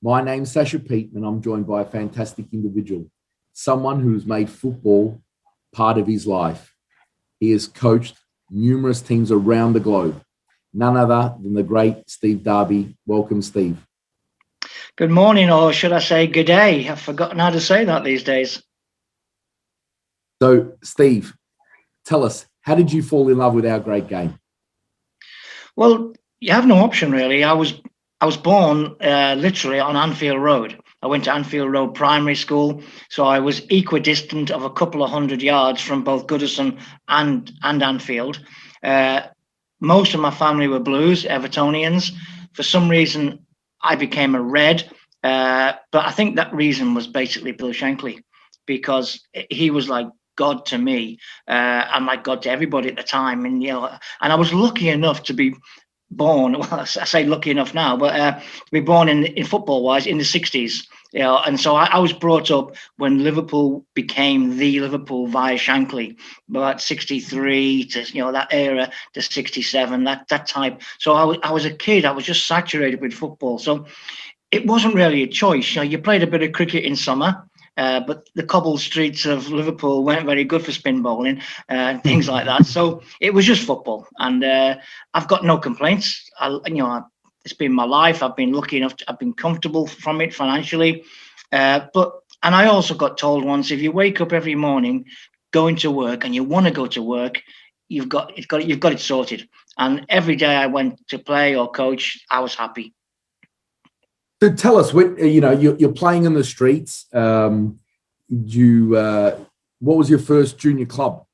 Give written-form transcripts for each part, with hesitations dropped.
My name's Sasha Pete, and I'm joined by a fantastic individual, someone who's made football part of his life. He has coached numerous teams around the globe. None other than the great Steve Darby. Welcome, Steve. Good morning, or should I say good day? I've forgotten how to say that these days. So, Steve, tell us, how did you fall in love with our great game? Well, you have no option really. I was born literally on Anfield Road. I went to Anfield Road Primary School, so I was equidistant of a couple of 100 yards from both Goodison and Anfield. Uh, Most of my family were Blues, Evertonians. For some reason, I became a Red, but I think that reason was basically Bill Shankly, because he was like God to me, and like God to everybody at the time. And I was lucky enough to be born. Well, I say lucky enough now, but to be born in football wise in the '60s. And so I was brought up when Liverpool became the Liverpool via Shankly, about '63 to that era to '67, that type. So I was a kid. I was just saturated with football. So it wasn't really a choice. You played a bit of cricket in summer, but the cobbled streets of Liverpool weren't very good for spin bowling and things like that. So it was just football, and I've got no complaints. It's been my life. I've been lucky enough. I've been comfortable from it financially, and I also got told once, if you wake up every morning going to work and you want to go to work, you've got it sorted. And every day I went to play or coach, I was happy. So tell us, when you're playing in the streets. What was your first junior club?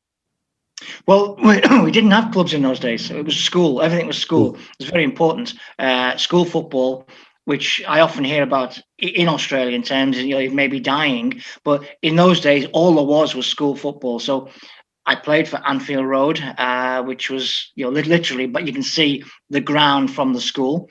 Well, we didn't have clubs in those days. It was school. Everything was school. It was very important. School football, which I often hear about in Australian terms, maybe dying. But in those days, all there was school football. So I played for Anfield Road, which was literally, but you can see the ground from the school.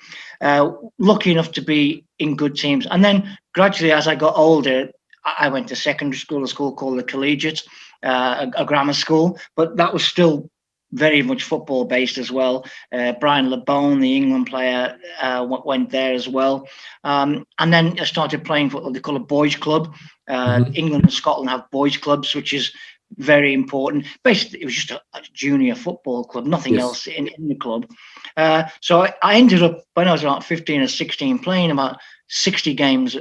Lucky enough to be in good teams, and then gradually, as I got older, I went to secondary school, a school called the Collegiate, a grammar school, but that was still very much football based as well. Brian LeBone, the England player, went there as well. And then I started playing for what they call a boys club. England and Scotland have boys clubs, which is very important. Basically, it was just a junior football club, nothing else in the club. So I ended up, when I was about 15 or 16, playing about 60 games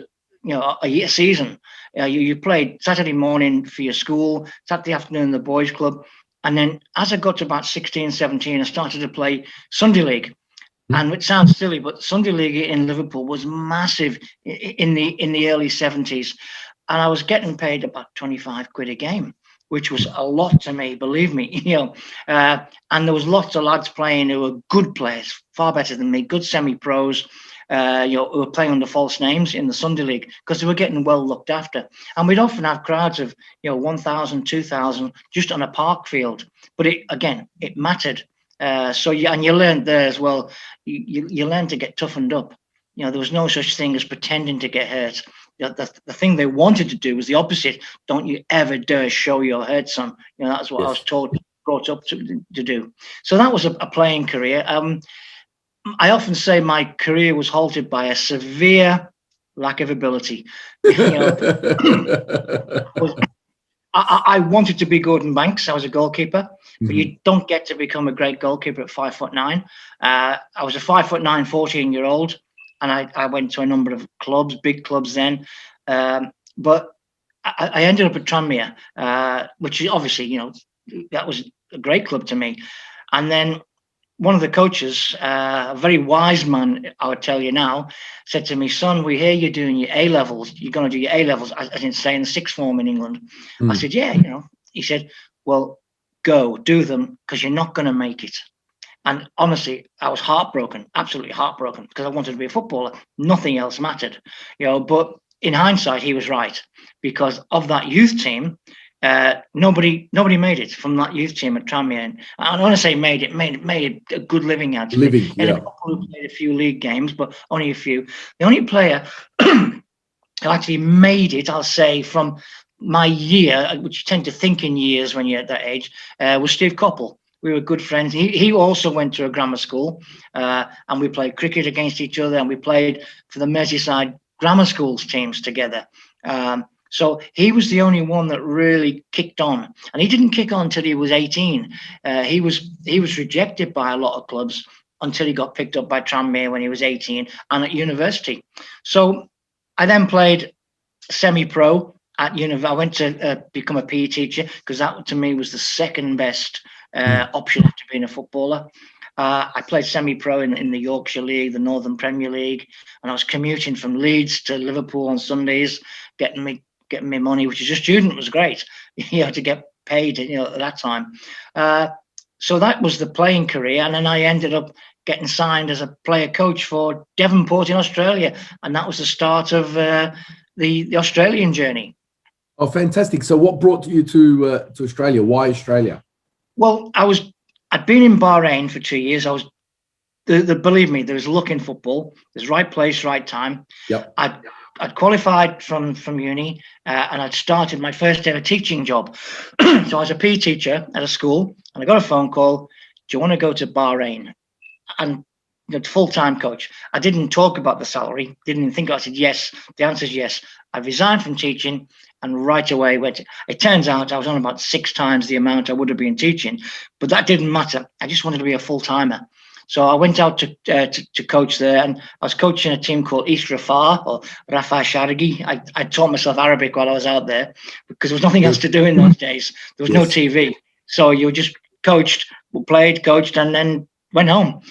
a season. You played Saturday morning for your school, Saturday afternoon the boys club, and then as I got to about 16, 17, I started to play Sunday League. And it sounds silly, but Sunday League in Liverpool was massive in the early 70s, and I was getting paid about 25 quid a game, which was a lot to me, believe me. And there was lots of lads playing who were good players, far better than me, good semi-pros. Who were playing under false names in the Sunday League because they were getting well looked after. And we'd often have crowds of 1,000, 2,000 just on a park field. But it mattered. And you learned there as well. You learned to get toughened up. There was no such thing as pretending to get hurt. The thing they wanted to do was the opposite. Don't you ever dare show you're hurt, son. That's what I was brought up to do. So that was a playing career. I often say my career was halted by a severe lack of ability. I wanted to be Gordon Banks. I was a goalkeeper, but you don't get to become a great goalkeeper at 5'9". I was a 5'9", 14-year-old, and I went to a number of clubs, big clubs then. But I ended up at Tranmere, which is obviously, that was a great club to me. And then one of the coaches, a very wise man, I would tell you now, said to me, son, we hear you're doing your A-levels. You're going to do your A-levels, as in saying the sixth form in England. I said, yeah, He said, well, go, do them, because you're not going to make it. And honestly, I was heartbroken, absolutely heartbroken, because I wanted to be a footballer. Nothing else mattered. But in hindsight, he was right, because of that youth team, nobody made it from that youth team at Tranmere. And I want to say made a good living out of it. And a couple who played a few league games, but only a few. The only player who actually made it, I'll say, from my year, which you tend to think in years when you're at that age, was Steve Coppell. We were good friends. He also went to a grammar school, and we played cricket against each other, and we played for the Merseyside grammar schools teams together. So he was the only one that really kicked on, and he didn't kick on until he was 18. He was rejected by a lot of clubs until he got picked up by Tranmere when he was 18 and at university. So I then played semi-pro at university. I went to become a PE teacher because that to me was the second best option after being a footballer. I played semi-pro in the Yorkshire League, the Northern Premier League, and I was commuting from Leeds to Liverpool on Sundays, getting me money, which as a student was great, to get paid, at that time. So that was the playing career, and then I ended up getting signed as a player coach for Devonport in Australia, and that was the start of the Australian journey. Oh, fantastic! So, what brought you to Australia? Why Australia? Well, I'd been in Bahrain for 2 years. Believe me, there was luck in football. There's right place, right time. Yep. I'd qualified from uni, and I'd started my first ever teaching job. So I was a PE teacher at a school, and I got a phone call. Do you want to go to Bahrain? And full-time coach. I didn't talk about the salary. Didn't even think. I said yes. The answer is yes. I resigned from teaching, and right away went. It turns out I was on about 6 times the amount I would have been teaching, but that didn't matter. I just wanted to be a full-timer. So I went out to coach there, and I was coaching a team called East Rafah or Rafah Shargi. I taught myself Arabic while I was out there because there was nothing else to do in those days. There was no TV, so you just coached, played, coached, and then went home.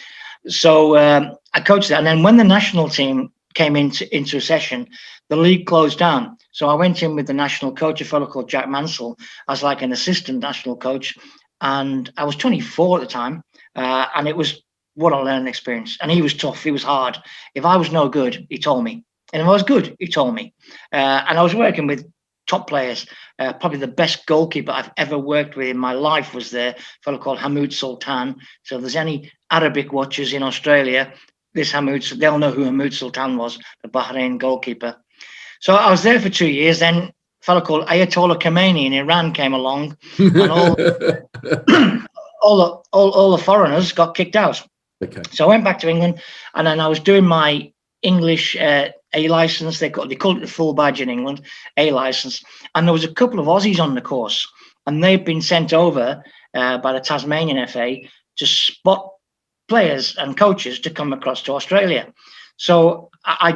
So I coached that, and then when the national team came into a session, the league closed down. So I went in with the national coach, a fellow called Jack Mansell, as like an assistant national coach, and I was 24 at the time, and it was what a learning experience. And he was tough, he was hard. If I was no good, he told me, and if I was good, he told me. And I was working with top players. Probably the best goalkeeper I've ever worked with in my life was there, a fellow called Hamoud Sultan. So if there's any Arabic watchers in Australia, they'll know who Hamoud Sultan was, the Bahrain goalkeeper. So I was there for 2 years. Then a fellow called Ayatollah Khomeini in Iran came along, and all the foreigners got kicked out. Okay. So I went back to England, and then I was doing my English A license. They called it the full badge in England, A license. And there was a couple of Aussies on the course, and they've been sent over by the Tasmanian FA to spot players and coaches to come across to Australia. So I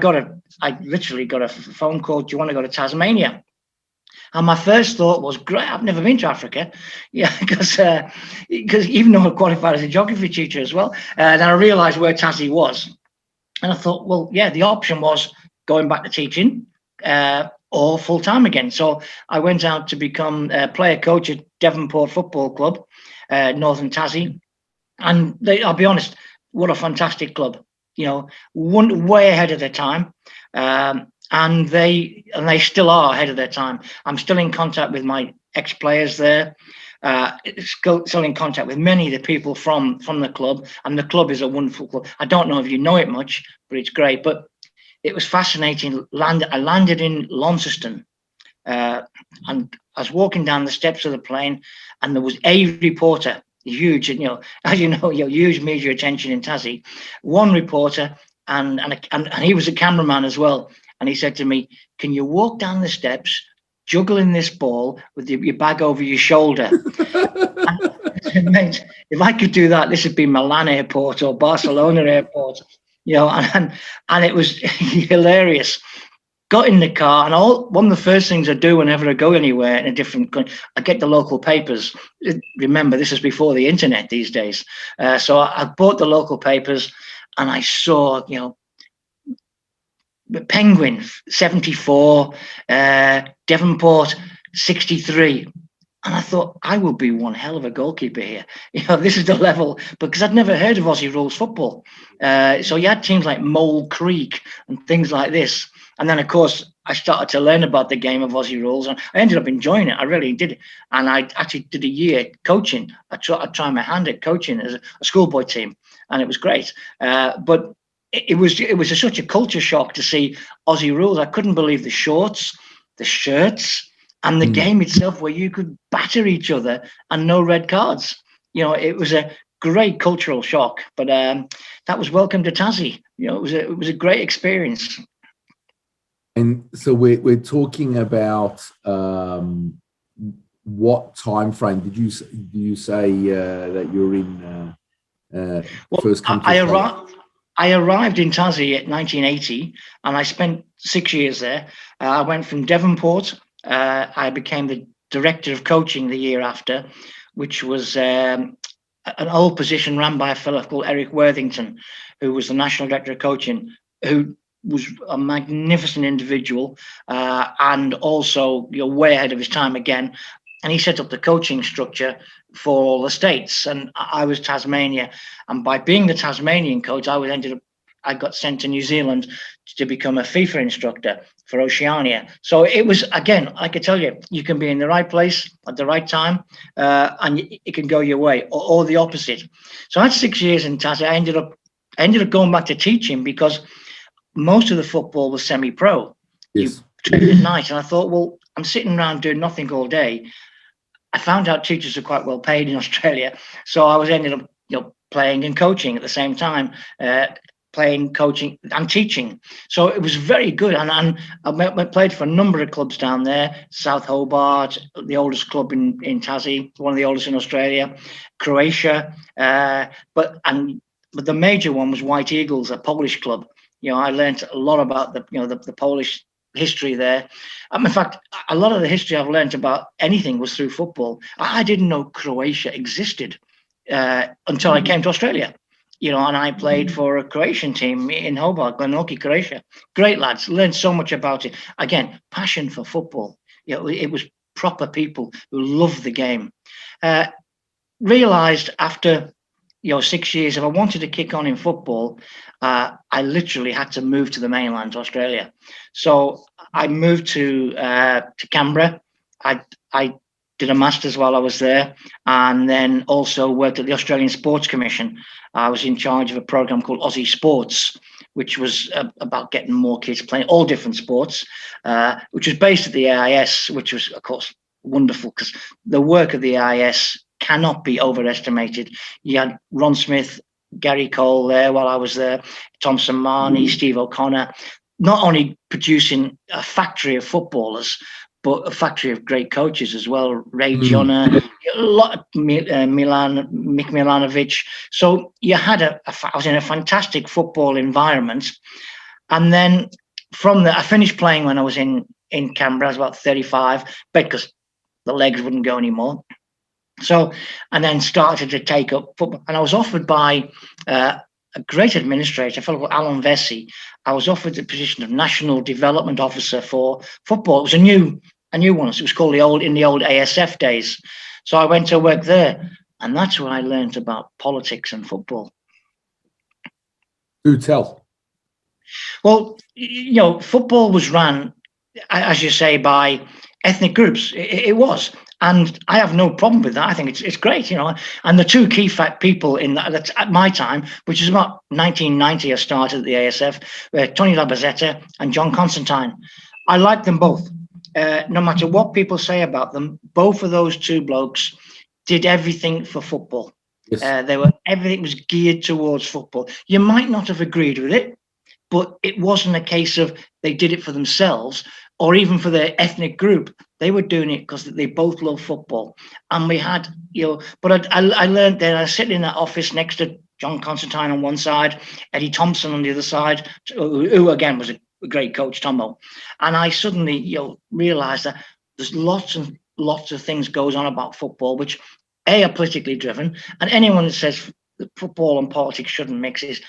literally got a phone call. Do you want to go to Tasmania? And my first thought was, great, I've never been to Africa. Yeah, because even though I qualified as a geography teacher as well, then I realized where Tassie was. And I thought, well, yeah, the option was going back to teaching or full-time again. So I went out to become a player coach at Devonport Football Club, Northern Tassie. And I'll be honest, what a fantastic club. Way ahead of their time. And they still are ahead of their time. I'm still in contact with my ex-players there. Still in contact with many of the people from the club, and the club is a wonderful club. I don't know if you know it much, but it's great. But it was fascinating. I landed in Launceston, and I was walking down the steps of the plane, and there was a reporter, huge, as you know, huge media attention in Tassie. One reporter, and he was a cameraman as well. And he said to me, "Can you walk down the steps, juggling this ball with your bag over your shoulder?" Mate, if I could do that, this would be Milan Airport or Barcelona Airport, and it was hilarious. Got in the car, and one of the first things I do whenever I go anywhere in a different country, I get the local papers. Remember, this is before the internet these days. So I bought the local papers, and I saw, Penguin 74, Devonport 63, and I thought I will be one hell of a goalkeeper here. This is the level, because I'd never heard of Aussie rules football. So you had teams like Mole Creek and things like this, and then of course I started to learn about the game of Aussie rules, and I ended up enjoying it. I really did, and I actually did a year coaching. I tried my hand at coaching as a schoolboy team, and it was great. But it was such a culture shock to see Aussie rules. I couldn't believe the shorts, the shirts, and the game itself, where you could batter each other and no red cards. It was a great cultural shock. But that was welcome to Tassie. It was a great experience. And so we're talking about what time frame did you say that you're in Well, first come to I Australia? arrived. I arrived in Tassie at 1980, and I spent 6 years there. I went from Devonport. I became the director of coaching the year after, which was an old position run by a fellow called Eric Worthington, who was the national director of coaching, who was a magnificent individual, and also way ahead of his time again. And he set up the coaching structure for all the states, and I was Tasmania. And by being the Tasmanian coach, I got sent to New Zealand to become a FIFA instructor for Oceania. So it was, again, I could tell you, you can be in the right place at the right time, and it can go your way, or the opposite. So I had 6 years in Tassie. I ended up going back to teaching because most of the football was semi-pro. You Yes. trained at night, and I thought, well, I'm sitting around doing nothing all day. I found out teachers are quite well paid in Australia, so I was ended up, playing and coaching at the same time, playing, coaching, and teaching. So it was very good, and I played for a number of clubs down there. South Hobart, the oldest club in Tassie, one of the oldest in Australia, Croatia, but the major one was White Eagles, a Polish club. I learned a lot about the Polish history there. In fact, a lot of the history I've learned about anything was through football. I didn't know Croatia existed until I came to Australia. And I played for a Croatian team in Hobart, Glenorchy, Croatia. Great lads, learned so much about it. Again, passion for football. It was proper people who loved the game. Realised after 6 years, if I wanted to kick on in football, I literally had to move to the mainland, Australia. So I moved to Canberra. I did a master's while I was there, and then also worked at the Australian Sports Commission. I was in charge of a program called Aussie Sports, which was about getting more kids playing all different sports, which was based at the AIS, which was, of course, wonderful because the work of the AIS cannot be overestimated. You had Ron Smith, Gary Cole there while I was there, Thompson Marnie, Steve O'Connor, not only producing a factory of footballers, but a factory of great coaches as well. Ray Gionna, a lot of Mick Milanovic. So you had I was in a fantastic football environment. And then from there, I finished playing when I was in Canberra. I was about 35, because the legs wouldn't go anymore. So, and then started to take up football. And I was offered by a great administrator, a fellow called Alan Vesey. I was offered the position of National Development Officer for football. It was a new one. It was called in the old ASF days. So I went to work there, and that's where I learned about politics and football. Do tell. Well, football was run, as you say, by ethnic groups. It was. And I have no problem with that. I think it's great, And the two key people in that at my time, which is about 1990, I started at the ASF, were Tony Labazetta and John Constantine. I like them both. No matter what people say about them, both of those two blokes did everything for football. Yes. Everything was geared towards football. You might not have agreed with it, but it wasn't a case of they did it for themselves or even for their ethnic group. They were doing it because they both love football. And we had, but I learned that I was sitting in that office next to John Constantine on one side, Eddie Thompson on the other side, who again was a great coach, Tomo. And I suddenly, realized that there's lots and lots of things goes on about football, which are politically driven. And anyone that says that football and politics shouldn't mix is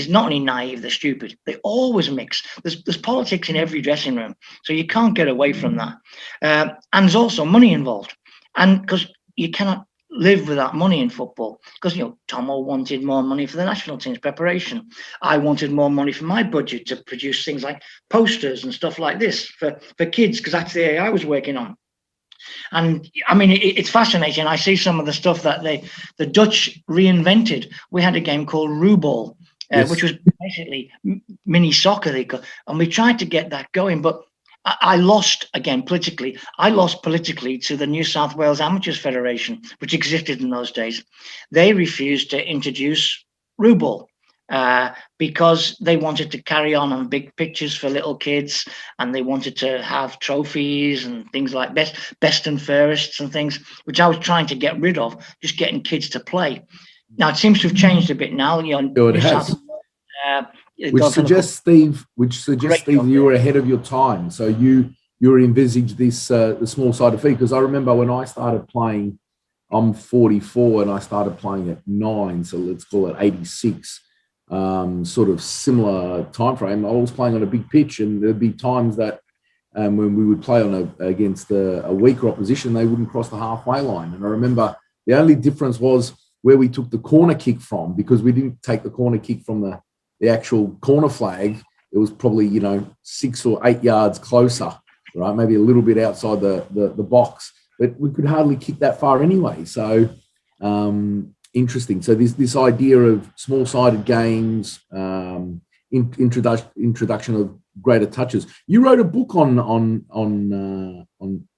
not only naive, they're stupid. They always mix. There's politics in every dressing room, so you can't get away from that. And there's also money involved, and because you cannot live without money in football. Because Tomo wanted more money for the national team's preparation. I wanted more money for my budget to produce things like posters and stuff like this for kids, because that's the area I was working on. And I mean, it's fascinating. I see some of the stuff that the Dutch reinvented. We had a game called Rooball. Yes. Which was basically mini soccer, and we tried to get that going, but I lost again politically. I lost politically to the New South Wales Amateurs Federation, which existed in those days. They refused to introduce Rooball, because they wanted to carry on big pictures for little kids, and they wanted to have trophies and things like best and fairest and things, which I was trying to get rid of, just getting kids to play. Now it seems to have changed a bit now. So it has. Which suggests, Steve, you were ahead of your time. So you envisaged this the small-sided feed, because I remember when I started playing, I'm 44 and I started playing at 9, so let's call it 86. Sort of similar time frame. I was playing on a big pitch, and there'd be times that when we would play against a weaker opposition, they wouldn't cross the halfway line. And I remember the only difference was where we took the corner kick from, because we didn't take the corner kick from the actual corner flag. It was probably 6 or 8 yards closer, right? Maybe a little bit outside the box, but we could hardly kick that far anyway. So interesting. So this idea of small-sided games, introduction of greater touches. You wrote a book on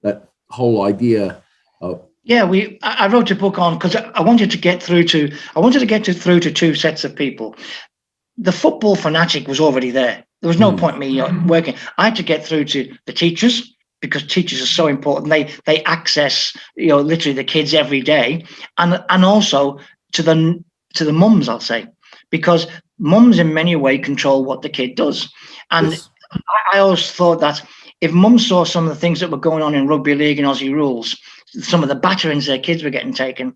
that whole idea. I wrote a book on, because I wanted to get through to two sets of people. The football fanatic was already there. There was no point me working. I had to get through to the teachers, because teachers are so important. They access literally the kids every day, and also to the mums, I'll say, because mums in many ways control what the kid does. And yes. I always thought that if mums saw some of the things that were going on in rugby league and Aussie rules, some of the batterings their kids were getting taken,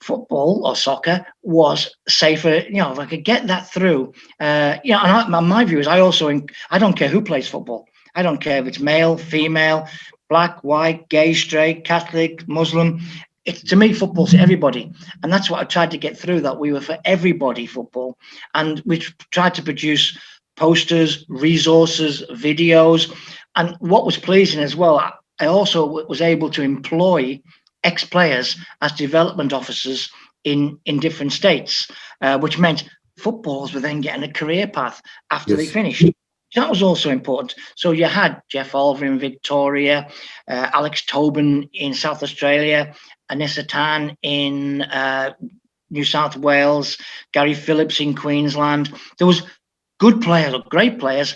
football or soccer was safer. If I could get that through, and my view is I don't care who plays football. I don't care if it's male, female, black, white, gay, straight, Catholic, Muslim. To me, football's everybody. And that's what I tried to get through, that we were for everybody football. And we tried to produce posters, resources, videos. And what was pleasing as well, I also was able to employ ex-players as development officers in different states, which meant footballers were then getting a career path after they finished. That was also important. So you had Jeff Olver in Victoria, Alex Tobin in South Australia, Anissa Tan in New South Wales, Gary Phillips in Queensland. There was good players or great players.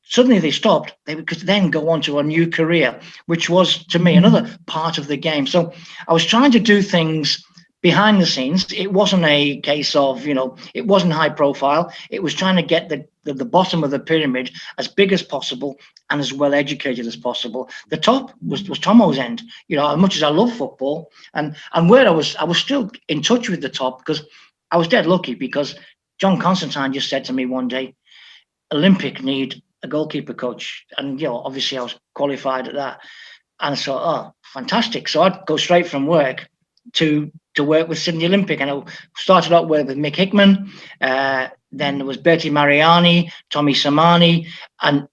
Suddenly they stopped. They could then go on to a new career, which was, to me, another part of the game. So I was trying to do things behind the scenes. It wasn't a case of, it wasn't high profile. It was trying to get the bottom of the pyramid as big as possible and as well educated as possible. The top was Tomo's end. As much as I love football, and where I was still in touch with the top, because I was dead lucky, because John Constantine just said to me one day, Olympic need a goalkeeper coach. And, obviously I was qualified at that. And so, fantastic. So I'd go straight from work to work with Sydney Olympic. And I started out with Mick Hickman. Then there was Bertie Mariani, Tommy Samani. And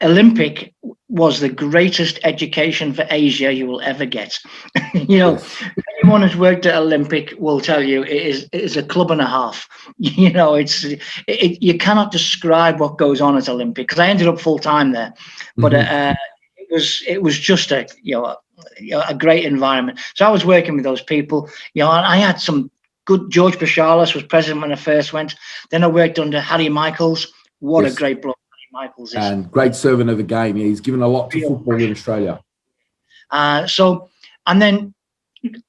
Olympic was the greatest education for Asia you will ever get. Anyone who's worked at Olympic will tell you it is a club and a half. You cannot describe what goes on at Olympic, because I ended up full time there, but it was just a great environment. So I was working with those people. And I had some good. George Bashalis was president when I first went. Then I worked under Harry Michaels. What a great bloke Michaels is. And great servant of the game. He's given a lot to football in Australia. And then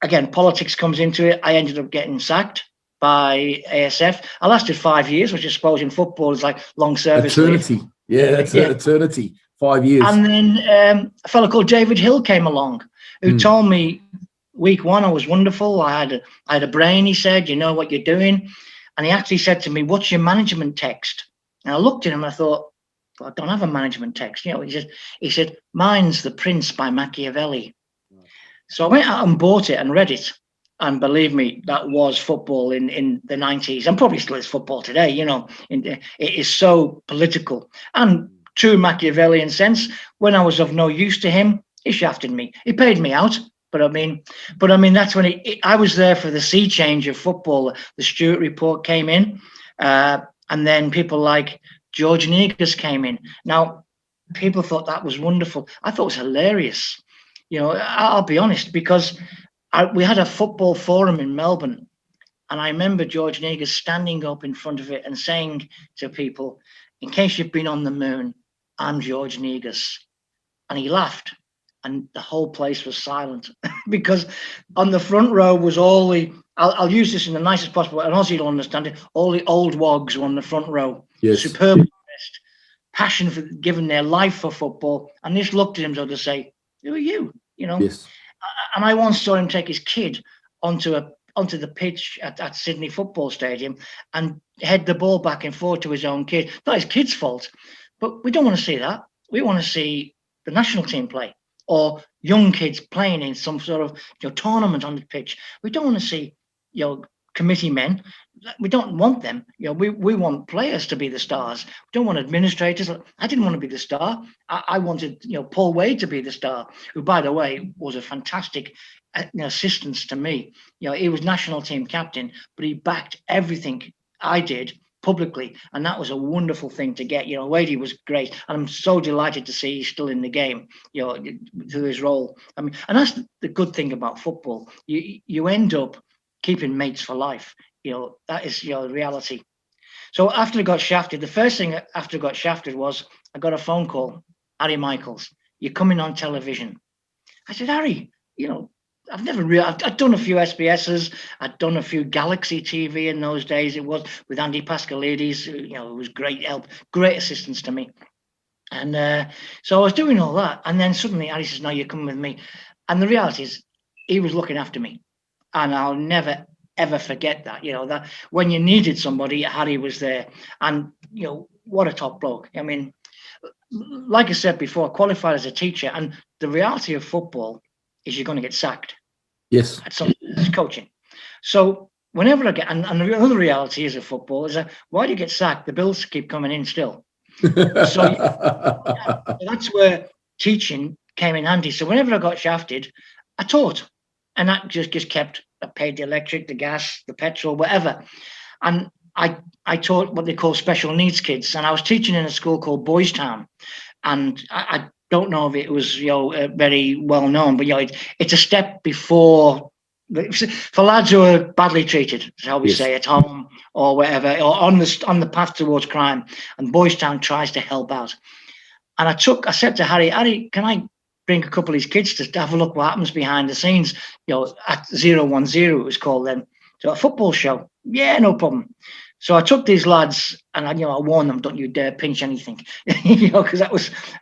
again, politics comes into it. I ended up getting sacked by ASF. I lasted 5 years, which I suppose in football is like long service. Eternity. Leave. Yeah, that's eternity. 5 years. And then a fellow called David Hill came along, who told me week one I was wonderful. I had a brain, he said, you know what you're doing. And he actually said to me, what's your management text? And I looked at him and I thought, I don't have a management text. He said, mine's The Prince by Machiavelli. So I went out and bought it and read it. And believe me, that was football in the 90s, and probably still is football today. It is so political and true Machiavellian sense. When I was of no use to him, he shafted me. He paid me out. But I mean, that's when I was there for the sea change of football. The Stewart report came in, and then people like George Negus came in. Now, people thought that was wonderful. I thought it was hilarious. I'll be honest, because we had a football forum in Melbourne, And I remember George Negus standing up in front of it and saying to people, in case you've been on the moon, I'm George Negus. And he laughed, and the whole place was silent because on the front row was all the, I'll use this in the nicest possible, and Ozzy will understand it, all the old wogs were on the front row. Yes. Superb dressed, passion for giving their life for football. And this looked at him so to say, who are you? You know? Yes. And I once saw him take his kid onto the pitch at Sydney Football Stadium and head the ball back and forth to his own kid. Not his kid's fault, but we don't want to see that. We want to see the national team play, or young kids playing in some sort of tournament on the pitch. We don't want to see committee men. We don't want them. We want players to be the stars. We don't want administrators. I didn't want to be the star. I wanted Paul Wade to be the star, who, by the way, was a fantastic assistance to me. He was national team captain, but he backed everything I did publicly, and that was a wonderful thing to get. Wadey was great, and I'm so delighted to see he's still in the game, through his role. I mean, and that's the good thing about football. You end up keeping mates for life. That is reality. So after I got shafted, the first thing after I got shafted was I got a phone call. Harry Michaels, you're coming on television. I said, Harry, I've never really, I'd done a few SBSs, I'd done a few Galaxy TV in those days. It was with Andy Pascalides, it was great help, great assistance to me. And so I was doing all that. And then suddenly Harry says, no, you're coming with me. And the reality is he was looking after me. And I'll never, ever forget that, that when you needed somebody, Harry was there. And, what a top bloke. I mean, like I said before, I qualified as a teacher. And the reality of football is you're going to get sacked. Yes. At some coaching. So whenever I get, and the other reality is of football is that why do you get sacked? The bills keep coming in still. So that's where teaching came in handy. So whenever I got shafted, I taught, and that just kept. I paid the electric, the gas, the petrol, whatever. And I taught what they call special needs kids, and I was teaching in a school called Boys Town, and I don't know if it was very well known, but it's a step before for lads who are badly treated, shall we say, at home or wherever, or on the path towards crime. And Boys Town tries to help out. And I said to Harry, can I bring a couple of these kids to have a look what happens behind the scenes? At 010 it was called then. So a football show. Yeah, no problem. So I took these lads and I warned them, don't you dare pinch anything, because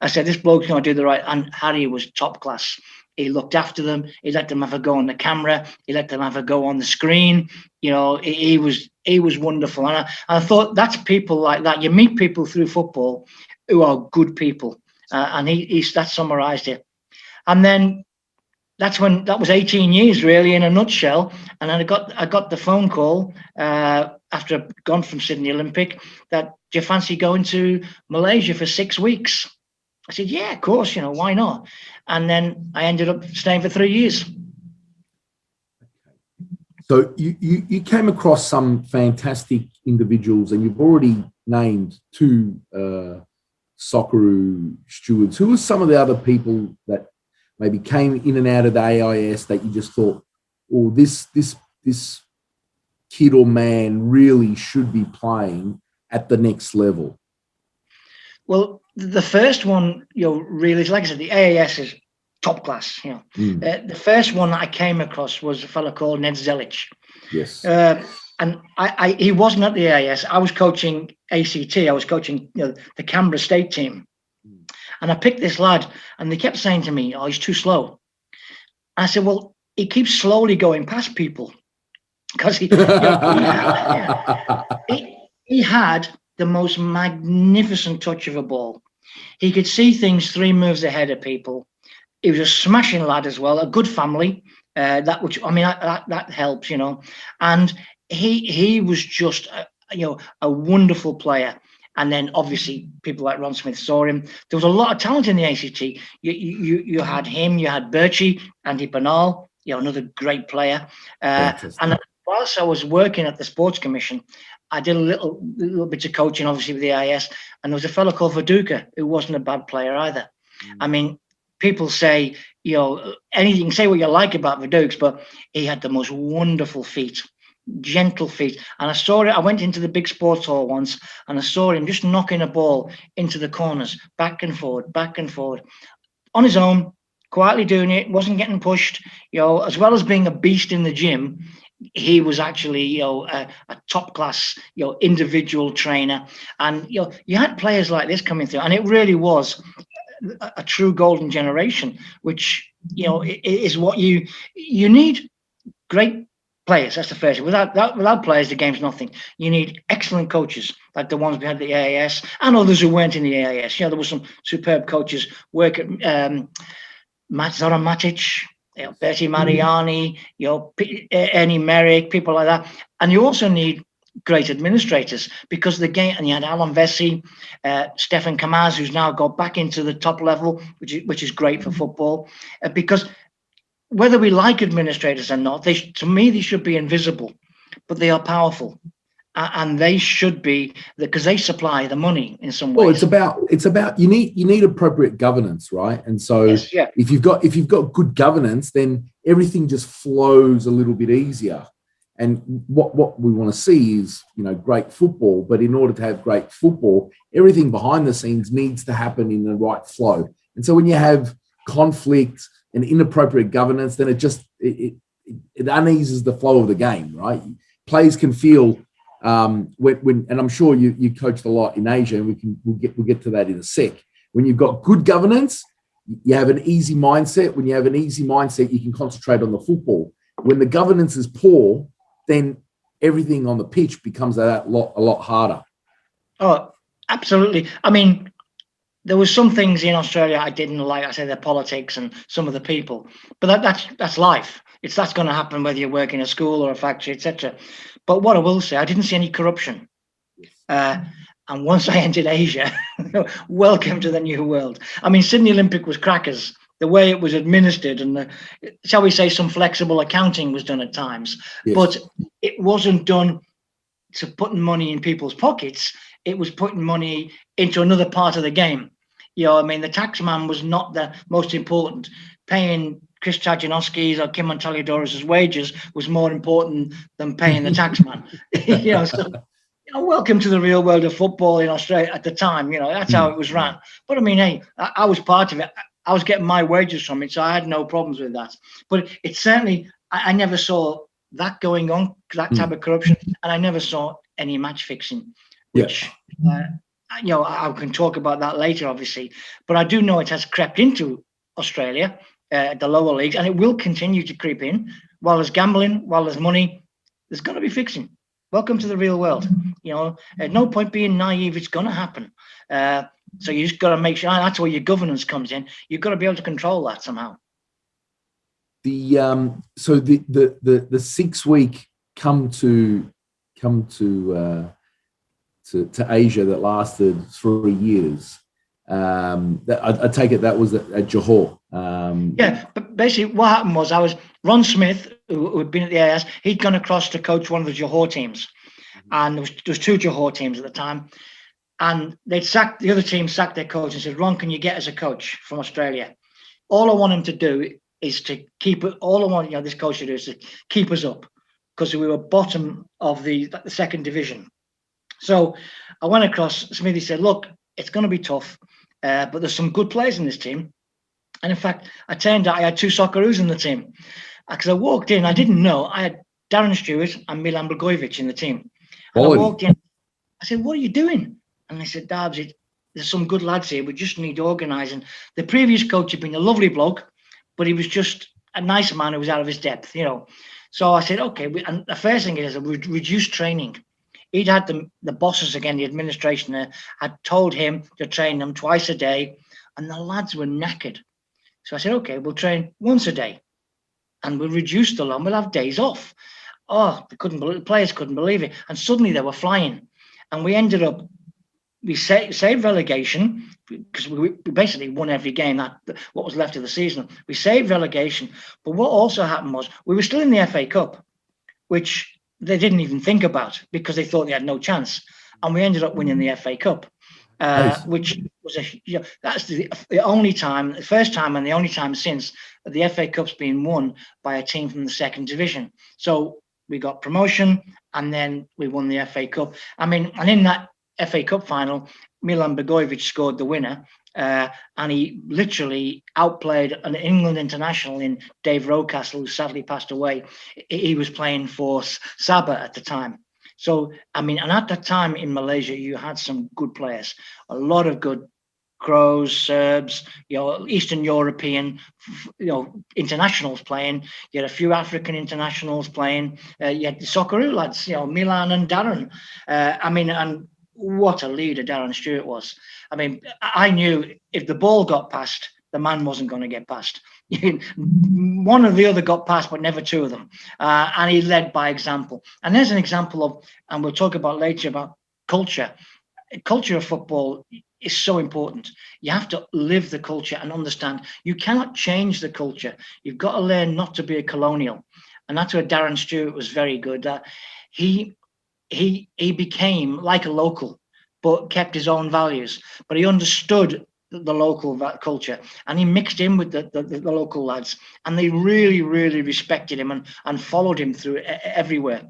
I said, this bloke's going to do the right. And Harry was top class. He looked after them. He let them have a go on the camera. He let them have a go on the screen. He was wonderful. And I thought that's people like that. You meet people through football who are good people. And that summarized it. And then that was 18 years really in a nutshell. And then I got the phone call after I'd gone from Sydney Olympic that, do you fancy going to Malaysia for 6 weeks? I said, yeah, of course, why not? And then I ended up staying for 3 years. So you came across some fantastic individuals, and you've already named 2 Socceroo stewards. Who are some of the other people that maybe came in and out of the AIS that you just thought, oh, this kid or man really should be playing at the next level? Well, the first one, really, like I said, the AIS is top class. The first one that I came across was a fellow called Ned Zelic. Yes. And he wasn't at the AIS. I was coaching ACT. I was coaching the Canberra state team. And I picked this lad, and they kept saying to me, oh, he's too slow. And I said, well, he keeps slowly going past people. Because he had the most magnificent touch of a ball. He could see things 3 moves ahead of people. He was a smashing lad as well, a good family. That helps, And he was just a wonderful player. And then obviously people like Ron Smith saw him. There was a lot of talent in the ACT. You had him, you had Birchie, Andy Bernal, another great player. And whilst I was working at the Sports Commission, I did a little bit of coaching, obviously, with the AIS. And there was a fellow called Viduka who wasn't a bad player either. I mean, people say, anything, say what you like about Vidukes, but he had the most wonderful feet. gentle feet. And I saw it. I went into the big sports hall once, and I saw him just knocking a ball into the corners, back and forward, on his own, quietly doing it. Wasn't getting pushed. As well as being a beast in the gym, he was actually, a top class, individual trainer. And you had players like this coming through, and it really was a true golden generation, which is what you need. Great players. That's the first. Without players, the game's nothing. You need excellent coaches like the ones we had at the AAS and others who weren't in the AAS. There were some superb coaches. Work at Zoran Matic, Bertie Mariani, Ernie Merrick, people like that. And you also need great administrators, because the game, and you had Alan Vesey, Stefan Kamaz, who's now got back into the top level, which is great for football, because whether we like administrators or not, to me they should be invisible, but they are powerful, and they should be, because they supply the money in some ways. Well, it's about you need appropriate governance, right? And so yes, yeah. if you've got good governance, then everything just flows a little bit easier. And what we want to see is, great football. But in order to have great football, everything behind the scenes needs to happen in the right flow. And so when you have conflict and inappropriate governance, then it uneases the flow of the game, right? Players can feel when and I'm sure you coached a lot in Asia, and we'll get to that in a sec. When you've got good governance, you have an easy mindset. When you have an easy mindset, you can concentrate on the football. When the governance is poor, then everything on the pitch becomes a lot harder. Oh, absolutely. I mean, there was some things in Australia I didn't like. I say their politics and some of the people, but that's life. That's going to happen whether you work in a school or a factory, etc. But what I will say, I didn't see any corruption. And once I entered Asia, welcome to the new world. I mean, Sydney Olympic was crackers. The way it was administered, and shall we say, some flexible accounting was done at times, yes. But it wasn't done to putting money in people's pockets. It was putting money into another part of the game. I mean, the tax man was not the most important. Paying Chris Chajanowski's or Kim Montaliador's wages was more important than paying the tax man. So welcome to the real world of football in Australia at the time. That's how it was run. But I mean, hey, I was part of it. I was getting my wages from it, so I had no problems with that. But it certainly, I never saw that going on, that type of corruption, and I never saw any match fixing, which, I can talk about that later, obviously. But I do know it has crept into Australia, the lower leagues, and it will continue to creep in. While there's gambling, while there's money, there's going to be fixing. Welcome to the real world. At no point being naive, it's going to happen. So you just got to make sure, and that's where your governance comes in. You've got to be able to control that somehow. The 6 week come to Asia that lasted 3 years. I take it that was at Johor. But basically what happened was Ron Smith, who had been at the AS, he'd gone across to coach one of the Johor teams, and there was 2 Johor teams at the time. And the other team sacked their coach and said, Ron, can you get us a coach from Australia? All I want him to do is to keep it. All I want, this coach to do is to keep us up, because we were bottom of the second division. So I went across. Smithy said, look, it's going to be tough, but there's some good players in this team. And in fact, I turned out I had 2 Socceroos in the team, because I walked in, I didn't know, I had Darren Stewart and Milan Blagojevich in the team. And I walked in, I said, what are you doing? And they said, Darbs, there's some good lads here. We just need organising. The previous coach had been a lovely bloke, but he was just a nice man who was out of his depth, So I said, okay. And the first thing is reduced training. He'd had the bosses again, the administration there, had told him to train them twice a day, and the lads were knackered. So I said, okay, we'll train once a day, and we'll reduce the load. We'll have days off. Oh, the players couldn't believe it. And suddenly they were flying. And we ended up, we saved relegation, because we basically won every game, what was left of the season. We saved relegation. But what also happened was we were still in the FA Cup, which they didn't even think about, because they thought they had no chance. And we ended up winning the FA Cup, nice. Which was that's the only time, the first time and the only time since the FA Cup's been won by a team from the second division. So we got promotion, and then we won the FA Cup. I mean, and in that FA Cup final, Milan Begovic scored the winner, and he literally outplayed an England international in Dave Rocastle, who sadly passed away. He was playing for Sabah at the time. So, I mean, and at that time in Malaysia, you had some good players, a lot of good Crows, Serbs, Eastern European, internationals playing. You had a few African internationals playing. You had the Socceroo lads, Milan and Darren. I mean, and what a leader Darren Stewart was. I mean, I knew if the ball got past, the man wasn't going to get past. One or the other got past, but never two of them. And he led by example. And there's an example of, and we'll talk about later, about culture. Culture of football is so important. You have to live the culture and understand you cannot change the culture. You've got to learn not to be a colonial. And that's where Darren Stewart was very good. He became like a local, but kept his own values. But he understood the local culture, and he mixed in with the local lads, and they really, really respected him and followed him through everywhere.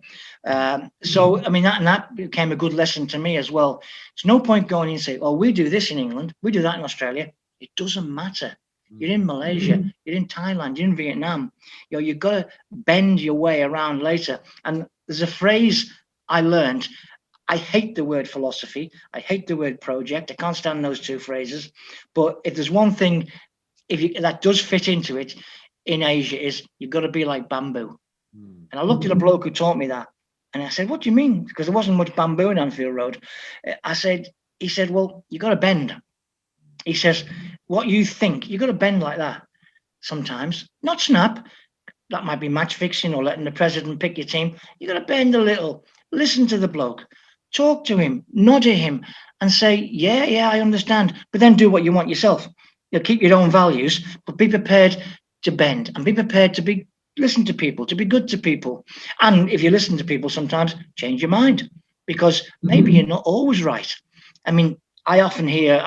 So, I mean, that became a good lesson to me as well. It's no point going in and say, "Oh, we do this in England, we do that in Australia." It doesn't matter. You're in Malaysia, you're in Thailand, you're in Vietnam. You've got to bend your way around later. And there's a phrase I learned. I hate the word philosophy. I hate the word project. I can't stand those two phrases. But if there's one thing that does fit into it in Asia, is you've got to be like bamboo. And I looked at a bloke who taught me that. And I said, "What do you mean?" Because there wasn't much bamboo in Anfield Road. He said, "Well, you got to bend." He says, "What you think, you got to bend like that sometimes. Not snap. That might be match fixing or letting the president pick your team. You got to bend a little. Listen to the bloke. Talk to him, nod at him, and say, yeah, I understand. But then do what you want yourself. Keep your own values, but be prepared to bend and be prepared to listen to people, to be good to people. And if you listen to people, sometimes change your mind, because maybe you're not always right." I mean, I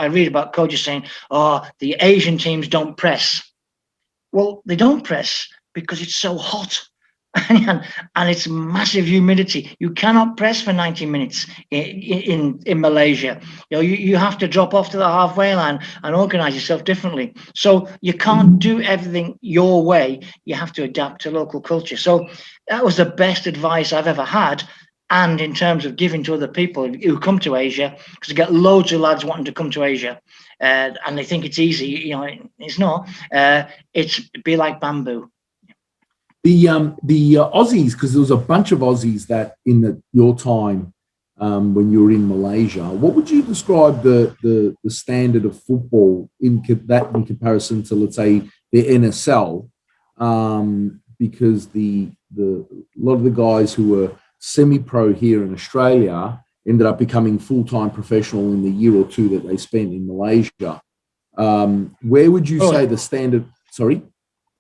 read about coaches saying, "Oh, the Asian teams don't press." Well, they don't press because it's so hot. And it's massive humidity. You cannot press for 90 minutes in Malaysia. You have to drop off to the halfway line and organize yourself differently. So you can't do everything your way. You have to adapt to local culture. So that was the best advice I've ever had. And in terms of giving to other people who come to Asia, because you get loads of lads wanting to come to Asia, and they think it's easy. It's not. It's be like bamboo. The Aussies, because there was a bunch of Aussies that in your time when you were in Malaysia, what would you describe the standard of football in comparison to, let's say, the NSL? Because a lot of the guys who were semi-pro here in Australia ended up becoming full-time professional in the year or two that they spent in Malaysia. Where would you say the standard? Sorry.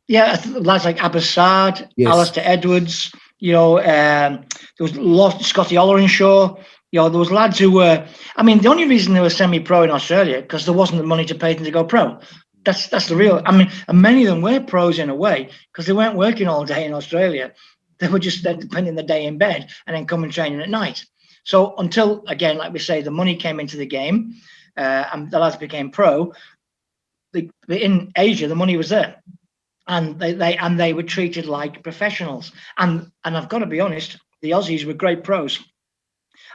Yeah, lads like Abbasad, yes. Alistair Edwards, there was Scotty Ollerenshaw, those lads who were, I mean, the only reason they were semi-pro in Australia, because there wasn't the money to pay them to go pro. That's the real, I mean, and many of them were pros in a way, because they weren't working all day in Australia. They were just spending the day in bed and then coming training at night. So until, again, like we say, the money came into the game and the lads became pro, in Asia, the money was there. And they were treated like professionals. And I've got to be honest, the Aussies were great pros.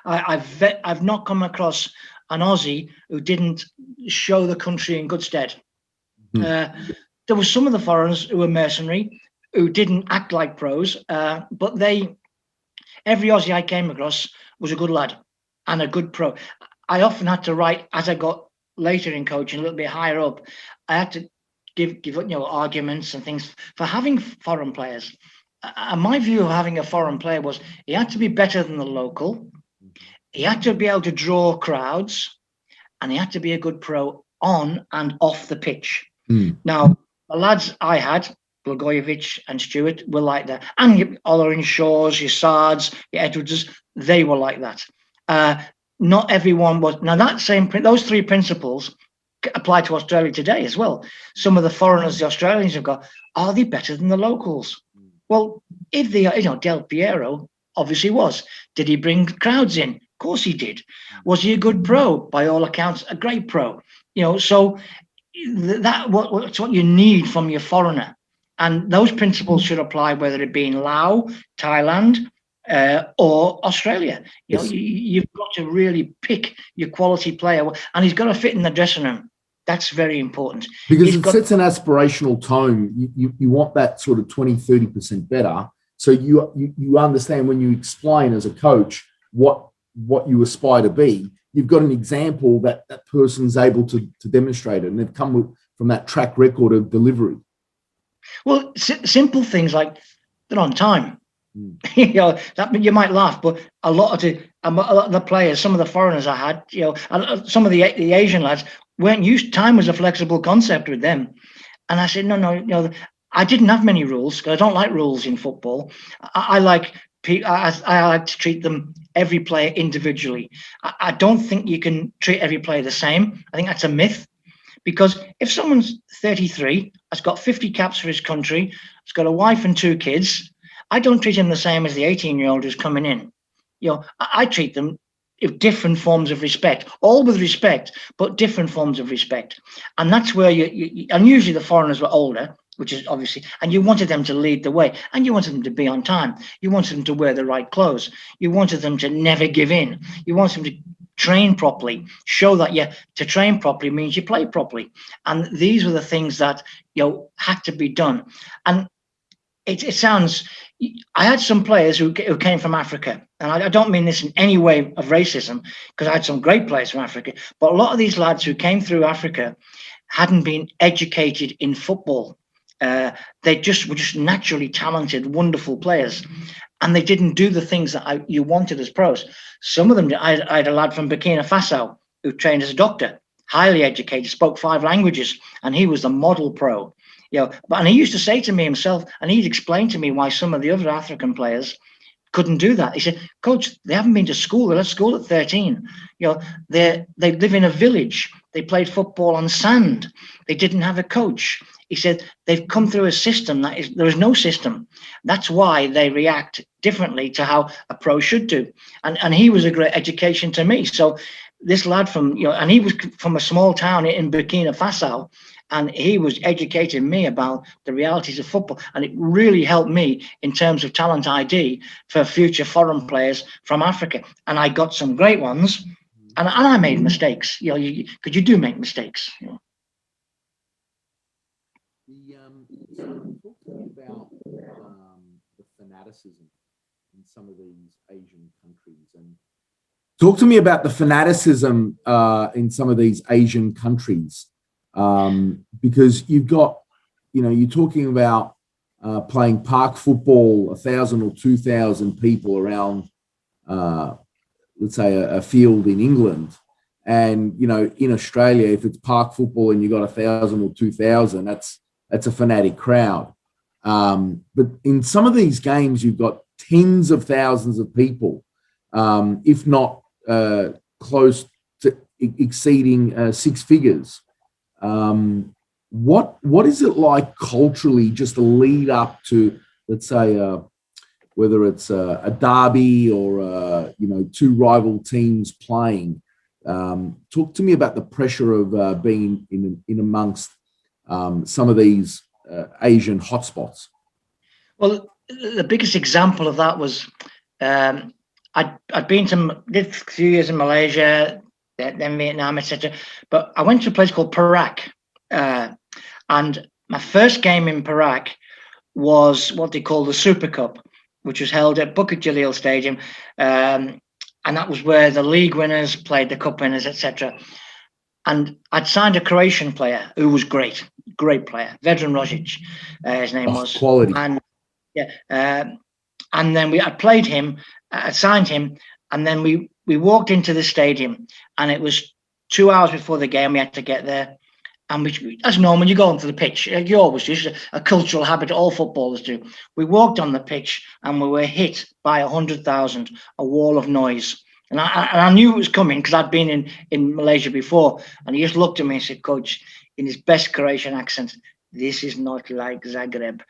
I've not come across an Aussie who didn't show the country in good stead. There were some of the foreigners who were mercenary, who didn't act like pros, but every Aussie I came across was a good lad and a good pro. I often had to write, as I got later in coaching, a little bit higher up, I had to give arguments and things for having foreign players. And my view of having a foreign player was he had to be better than the local, he had to be able to draw crowds, and he had to be a good pro on and off the pitch. Now, the lads I had, Blagojevich and Stewart, were like that. And your Ollerenshaws, your Sards, your Edwards, they were like that. Not everyone was. Now, those three principles apply to Australia today as well. Some of the foreigners the Australians have got, are they better than the locals? Well, if the, Del Piero obviously was. Did he bring crowds in? Of course he did. Was he a good pro? By all accounts, a great pro. So what's what you need from your foreigner. And those principles should apply whether it be in Laos, Thailand, or Australia. You've got to really pick your quality player, and he's got to fit in the dressing room. That's very important. Because it sets an aspirational tone. You want that sort of 20, 30% better. So you understand when you explain as a coach what you aspire to be, you've got an example that person's able to demonstrate it, and they've come from that track record of delivery. Well, simple things like they're on time. That you might laugh, but a lot of the players, some of the foreigners I had, some of the Asian lads weren't used. Time was a flexible concept with them, and I said, no. I didn't have many rules because I don't like rules in football. I like to treat them, every player, individually. I don't think you can treat every player the same. I think that's a myth, because if someone's 33, has got 50 caps for his country, has got a wife and 2 kids, I don't treat him the same as the 18-year-old who's coming in. I treat them with different forms of respect, all with respect, but different forms of respect. And that's where and usually the foreigners were older, which is obviously, and you wanted them to lead the way, and you wanted them to be on time. You wanted them to wear the right clothes. You wanted them to never give in. You wanted them to train properly, show that to train properly means you play properly. And these were the things that, had to be done. And it sounds, I had some players who came from Africa, and I don't mean this in any way of racism, because I had some great players from Africa, but a lot of these lads who came through Africa hadn't been educated in football. They were just naturally talented, wonderful players, and they didn't do the things that you wanted as pros. Some of them, I had a lad from Burkina Faso who trained as a doctor, highly educated, spoke 5 languages, and he was the model pro. And he used to say to me himself, and he'd explain to me why some of the other African players couldn't do that. He said, "Coach, they haven't been to school. They left school at 13. They live in a village. They played football on sand. They didn't have a coach." He said, "They've come through a system there is no system. That's why they react differently to how a pro should do." And he was a great education to me. So this lad from, and he was from a small town in Burkina Faso, and he was educating me about the realities of football. And it really helped me in terms of talent ID for future foreign players from Africa. And I got some great ones, and I made mistakes. Because you do make mistakes. Talk to me about the fanaticism in some of these Asian countries, and talk to me about the fanaticism in some of these Asian countries, because you've got, you're talking about playing park football, 1,000 or 2,000 people around, let's say a field in England. And, in Australia, if it's park football and you've got 1,000 or 2,000, that's a fanatic crowd. But in some of these games, you've got tens of thousands of people, if not close to exceeding 6 figures. What is it like culturally, just to lead up to, let's say, whether it's a derby or 2 rival teams playing? Talk to me about the pressure of being in amongst some of these Asian hotspots. Well, the biggest example of that was I'd been did a few years in Malaysia, then Vietnam, etc. But I went to a place called Perak, and my first game in Perak was what they call the Super Cup, which was held at Bukit Jalil Stadium, and that was where the league winners played the cup winners, etc. And I'd signed a Croatian player who was great player, Vedran Rožić, his name was. Quality. And then I played him, I signed him, and then we walked into the stadium, and it was 2 hours before the game. We had to get there, and as normal, you go onto the pitch. You always do. It's a cultural habit all footballers do. We walked on the pitch, and we were hit by 100,000, a wall of noise. And I knew it was coming because I'd been in Malaysia before. And he just looked at me and said, "Coach," in his best Croatian accent, "This is not like Zagreb."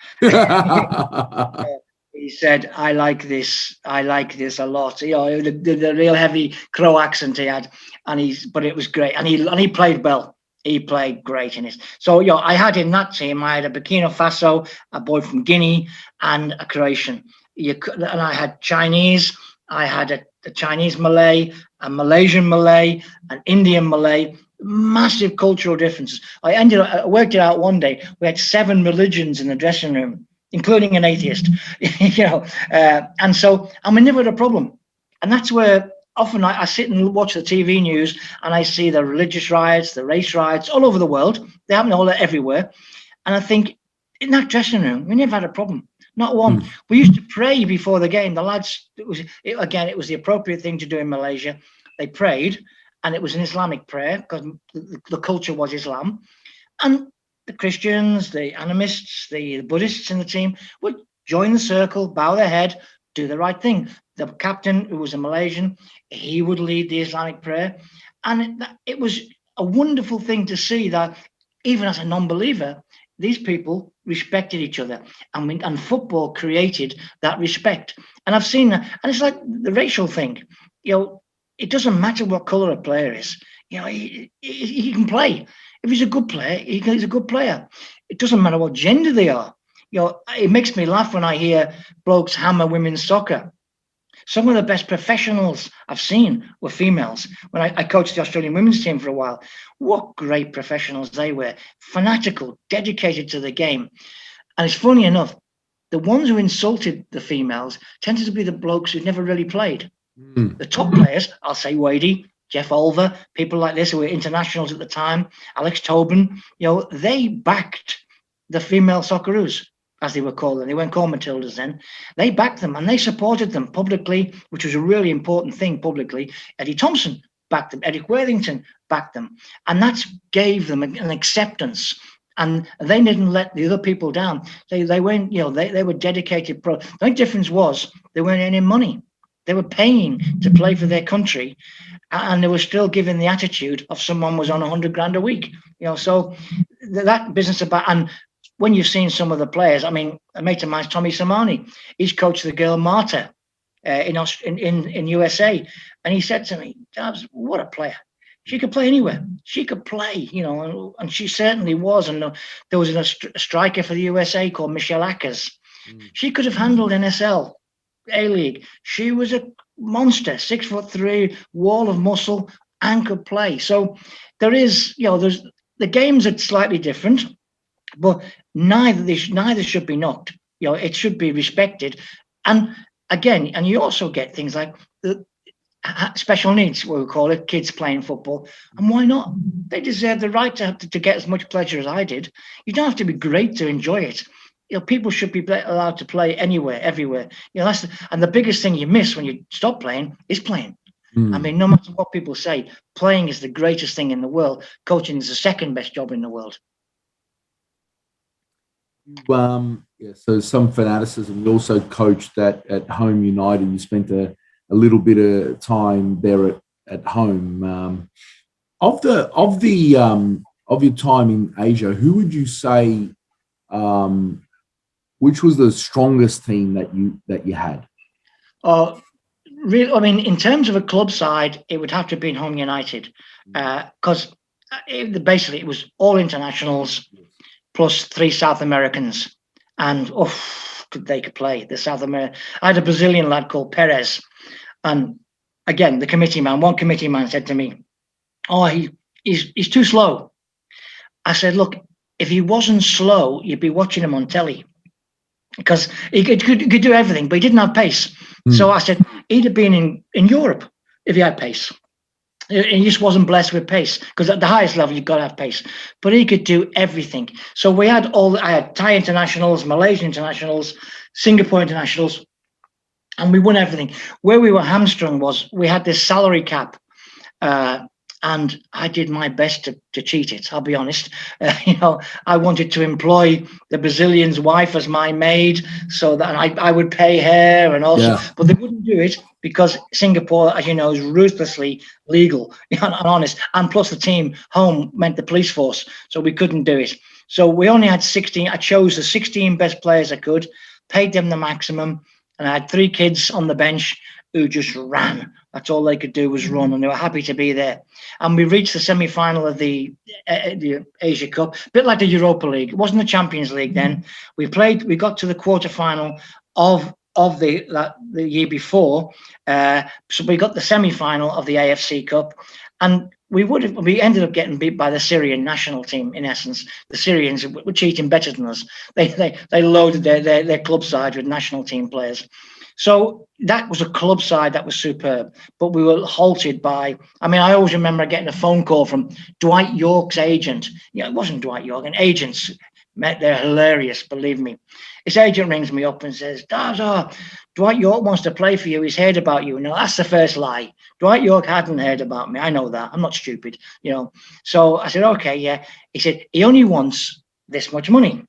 He said, I like this a lot. You know, the real heavy Crow accent he had, but it was great. And he played well. He played great in it. So, you know, I had in that team, I had a Burkina Faso, a boy from Guinea, and a Croatian. And I had Chinese. I had a Chinese Malay, a Malaysian Malay, an Indian Malay. Massive cultural differences. I worked it out one day. We had 7 religions in the dressing room, including an atheist, and we never had a problem. And that's where often I sit and watch the TV news and I see the religious riots, the race riots all over the world. They happen all everywhere. And I think in that dressing room, we never had a problem. Not one. We used to pray before the game. The lads, it was the appropriate thing to do in Malaysia. They prayed, and it was an Islamic prayer because the culture was Islam. And the Christians, the animists, the Buddhists in the team would join the circle, bow their head, do the right thing. The captain, who was a Malaysian, he would lead the Islamic prayer. And it was a wonderful thing to see that even as a non-believer, these people respected each other. And football created that respect. And I've seen that. And it's like the racial thing. You know, it doesn't matter what colour a player is. You know, he can play. If he's a good player, he's a good player. It doesn't matter what gender they are. You know, it makes me laugh when I hear blokes hammer women's soccer. Some of the best professionals I've seen were females. When I coached the Australian women's team for a while, what great professionals they were. Fanatical, dedicated to the game. And it's funny enough, the ones who insulted the females tended to be the blokes who'd never really played. The top players, I'll say Wadey, Jeff Olver, people like this who were internationals at the time, Alex Tobin, you know, they backed the female Socceroos, as they were called. They weren't called Matildas then. They backed them and they supported them publicly, which was a really important thing publicly. Eddie Thompson backed them. Eric Worthington backed them. And that gave them an acceptance. And they didn't let the other people down. They weren't, you know, they were dedicated pro. The only difference was they weren't earning money. They were paying to play for their country, and they were still given the attitude of someone was on 100 grand a week. You know, so that business about, and when you've seen some of the players, I mean, a mate of mine's Tommy Samani. He's coached the girl Marta in USA, and he said to me, "Dabs, what a player! She could play anywhere. She could play, you know, and she certainly was." And there was a striker for the USA called Michelle Ackers. She could have handled NSL. A-League. She was a monster, 6'3", wall of muscle, and could play. So there is, you know, there's the games are slightly different, but neither should be knocked. You know, it should be respected. And again, and you also get things like the special needs, what we call it, kids playing football. And why not? They deserve the right to get as much pleasure as I did. You don't have to be great to enjoy it. You know, people should be allowed to play anywhere, everywhere. You know, and the biggest thing you miss when you stop playing is playing. I mean, no matter what people say, playing is the greatest thing in the world. Coaching is the second best job in the world. Yeah, so some fanaticism. You also coached at Home United. You spent a little bit of time there at home. Of your time in Asia, who would you say? Which was the strongest team that you had? Really, I mean, in terms of a club side, it would have to be Home United, because basically it was all internationals plus 3 South Americans, and they could play. The South American. I had a Brazilian lad called Perez, and again, one committee man said to me, "Oh, he's too slow." I said, "Look, if he wasn't slow, you'd be watching him on telly, because he could do everything, but he didn't have pace." So I said, he'd have been in Europe if he had pace. He just wasn't blessed with pace, because at the highest level, you've got to have pace. But he could do everything. So I had Thai internationals, Malaysian internationals, Singapore internationals, and we won everything. Where we were hamstrung was we had this salary cap, and I did my best to cheat it, I'll be honest. You know, I wanted to employ the Brazilian's wife as my maid so that I would pay her and also, but they wouldn't do it because Singapore, as you know, is ruthlessly legal and honest. And plus the team home meant the police force, so we couldn't do it. So we only had 16. I chose the 16 best players I could. paid them the maximum, and I had 3 kids on the bench who just ran. That's all they could do was run, and they were happy to be there. And we reached the semi-final of the Asia Cup, a bit like the Europa League. It wasn't the Champions League then. We got to the quarter-final of the year before, so we got the semi-final of the AFC Cup, and we ended up getting beat by the Syrian national team. In essence, the Syrians were cheating better than us. They loaded their club side with national team players. So that was a club side that was superb, but we were halted by, I always remember getting a phone call from Dwight York's agent. It wasn't Dwight York, and agents, they're hilarious, believe me. His agent rings me up and says, Dwight York wants to play for you. He's heard about you. No, that's the first lie. Dwight York hadn't heard about me. I know that. I'm not stupid, So I said, okay, yeah. He said, he only wants this much money.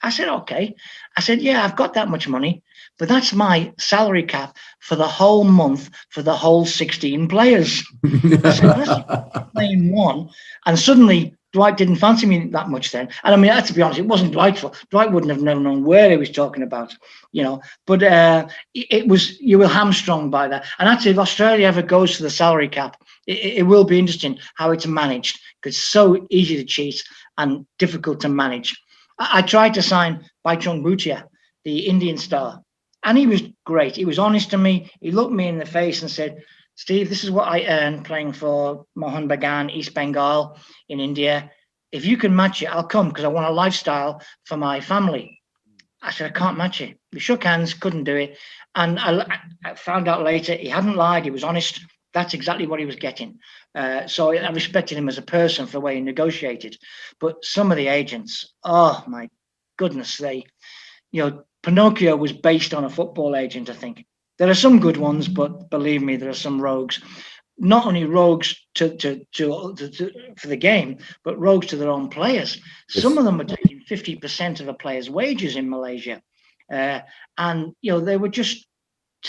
I said, okay. I said, yeah, I've got that much money, but that's my salary cap for the whole month for the whole 16 players. I said, unless playing one, and suddenly Dwight didn't fancy me that much then. And to be honest, it wasn't Dwight's fault. Dwight wouldn't have known where he was talking about, But it was, you were hamstrung by that. And actually, if Australia ever goes to the salary cap, it will be interesting how it's managed, because it's so easy to cheat and difficult to manage. I tried to sign Baichung Bhutia, the Indian star, and he was great. He was honest to me. He looked me in the face and said, Steve, this is what I earn playing for Mohun Bagan, East Bengal in India. If you can match it, I'll come, because I want a lifestyle for my family. I said, I can't match it. We shook hands, couldn't do it. And I found out later he hadn't lied. He was honest. That's exactly what he was getting. So I respected him as a person for the way he negotiated. But some of the agents, oh my goodness, Pinocchio was based on a football agent, I think. There are some good ones, but believe me, there are some rogues. Not only rogues for the game, but rogues to their own players. Some of them were taking 50% of a player's wages in Malaysia. And they were just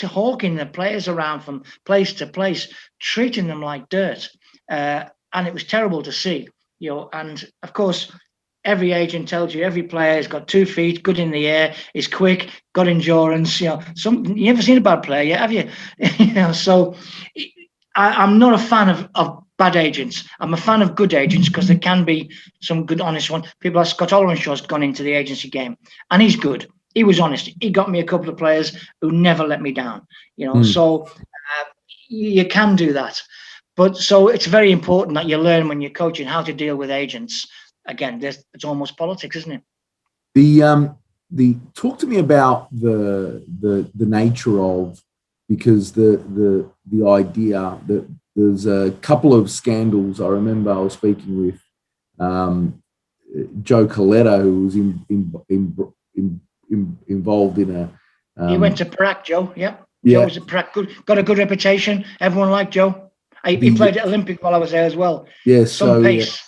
hawking the players around from place to place, treating them like dirt. And it was terrible to see, and of course, every agent tells you every player has got 2 feet, good in the air, is quick, got endurance. You never seen a bad player yet, have you? So I'm not a fan of bad agents. I'm a fan of good agents, because there can be some good, honest ones. People like Scott Olenshaw's gone into the agency game, and he's good. He was honest. He got me a couple of players who never let me down. So you can do that. But so it's very important that you learn when you're coaching how to deal with agents. Again, it's almost politics, isn't it? The talk to me about the nature of, because the idea that there's a couple of scandals. I remember I was speaking with Joe Coletta, who was involved in a. He went to Prague, Joe. Yep. Yeah. Joe was at Prague. Got a good reputation. Everyone liked Joe. He played at Olympic while I was there as well. Yeah. Some pace.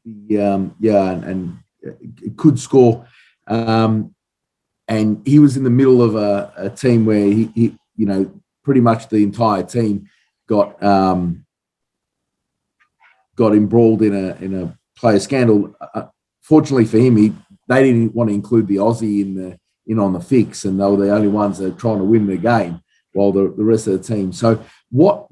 And could score. And he was in the middle of a team where he pretty much the entire team got embroiled in a player scandal. Fortunately for him, they didn't want to include the Aussie in on the fix, and they were the only ones that were trying to win the game, while the rest of the team. So what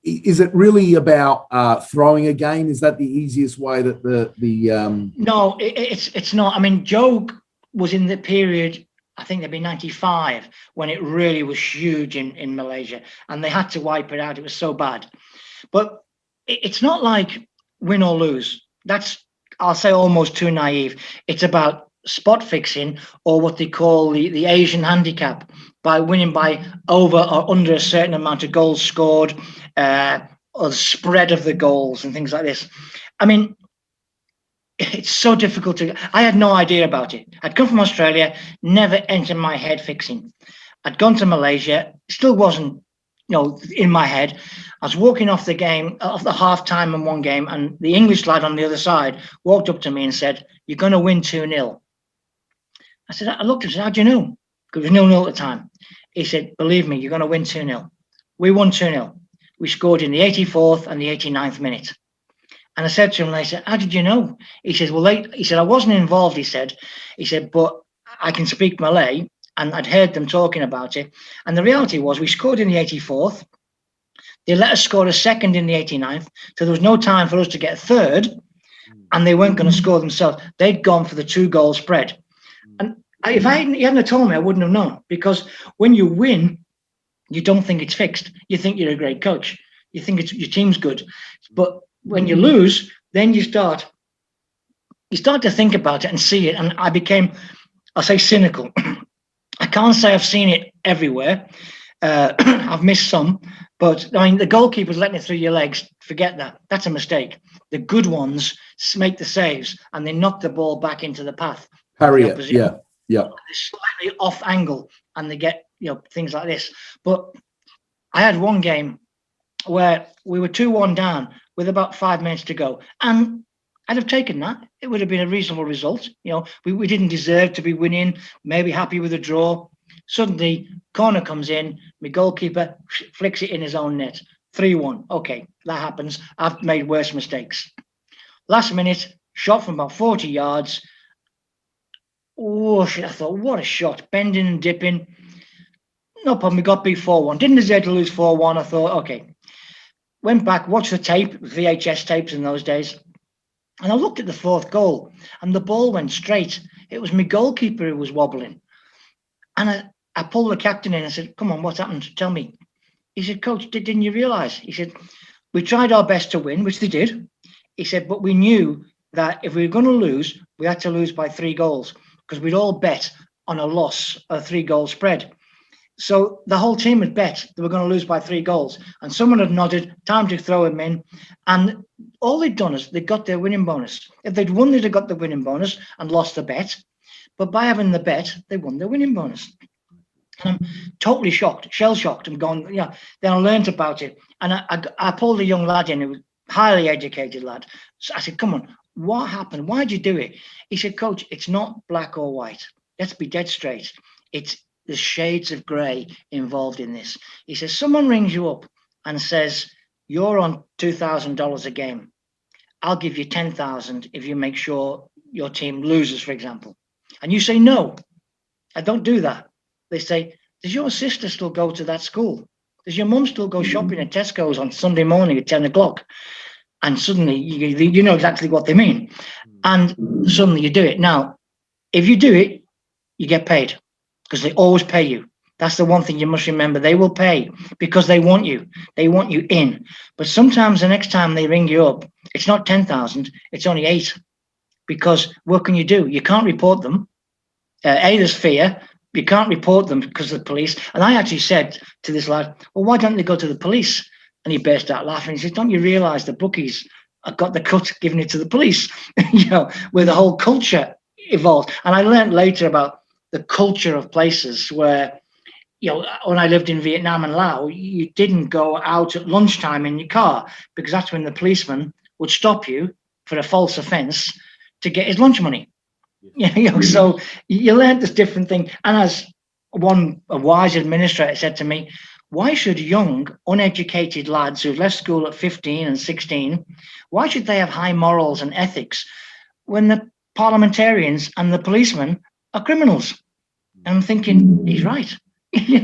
is it really about throwing a game? Is that the easiest way that the No, it's not. Joe was in the period, I think it'd be 95, when it really was huge in Malaysia, and they had to wipe it out. It was so bad. But it's not like win or lose. That's, I'll say, almost too naive. It's about spot fixing, or what they call the Asian handicap, by winning by over or under a certain amount of goals scored, or the spread of the goals and things like this. It's so difficult I had no idea about it. I'd come from Australia, never entered my head fixing. I'd gone to Malaysia, still wasn't, in my head. I was walking off the half time in one game, and the English lad on the other side walked up to me and said, "You're going to win 2-0. I looked at him and said, "How do you know?" Because it was 0-0 at the time. He said, "Believe me, you're going to win 2-0. We won 2-0. We scored in the 84th and the 89th minute. And I said to him, I said, "How did you know?" He said, "I wasn't involved," he said, "but I can speak Malay, and I'd heard them talking about it. And the reality was we scored in the 84th. They let us score a second in the 89th. So there was no time for us to get a third, and they weren't going to score themselves. They'd gone for the 2-goal spread. And if you hadn't told me, I wouldn't have known, because when you win, you don't think it's fixed. You think you're a great coach. You think your team's good. But when you lose, then you start to think about it and see it. And I became, I'll say, cynical. I can't say I've seen it everywhere. I've missed some. But I mean, the goalkeeper's letting it through your legs. Forget that. That's a mistake. The good ones make the saves and they knock the ball back into the path. Parry it. Yeah. They're slightly off angle and they get, things like this. But I had one game where we were 2-1 down with about 5 minutes to go. And I'd have taken that. It would have been a reasonable result. We didn't deserve to be winning, maybe happy with a draw. Suddenly, corner comes in, my goalkeeper flicks it in his own net. 3-1. Okay, that happens. I've made worse mistakes. Last minute, shot from about 40 yards. Oh, shit, I thought, what a shot. Bending and dipping. No problem, we got beat 4-1. Didn't deserve to lose 4-1. I thought, okay. Went back, watched the tape, VHS tapes in those days. And I looked at the fourth goal, and the ball went straight. It was my goalkeeper who was wobbling. And I pulled the captain in and said, come on, what's happened? Tell me. He said, Coach, didn't you realise? He said, we tried our best to win, which they did. He said, but we knew that if we were going to lose, we had to lose by 3 goals because we'd all bet on a loss, a 3-goal spread. So the whole team had bet they were going to lose by 3 goals. And someone had nodded, time to throw him in. And all they'd done is they got their winning bonus. If they'd won, they'd have got the winning bonus and lost the bet. But by having the bet, they won their winning bonus. And I'm totally shocked, shell-shocked. I'm going, Then I learned about it. And I pulled a young lad in, who was a highly educated lad. So I said, come on, what happened? Why'd you do it? He said, Coach, it's not black or white. Let's be dead straight. There's shades of grey involved in this. He says, someone rings you up and says, you're on $2,000 a game. I'll give you 10,000 if you make sure your team loses, for example. And you say, no, I don't do that. They say, does your sister still go to that school? Does your mum still go shopping at Tesco's on Sunday morning at 10 o'clock? And suddenly you know exactly what they mean. And suddenly you do it. Now, if you do it, you get paid because they always pay you. That's the one thing you must remember. They will pay because they want you. They want you in. But sometimes the next time they ring you up, it's not 10,000, it's only 8. Because what can you do? You can't report them. There's fear. You can't report them because of the police. And I actually said to this lad, well, why don't they go to the police? And he burst out laughing. He said, don't you realise the bookies have got the cut giving it to the police? Where the whole culture evolved. And I learned later about the culture of places where, when I lived in Vietnam and Laos, you didn't go out at lunchtime in your car because that's when the policeman would stop you for a false offence to get his lunch money. So you learned this different thing. And as a wise administrator said to me, why should young, uneducated lads who've left school at 15 and 16, why should they have high morals and ethics when the parliamentarians and the policemen are criminals? And I'm thinking, he's right. He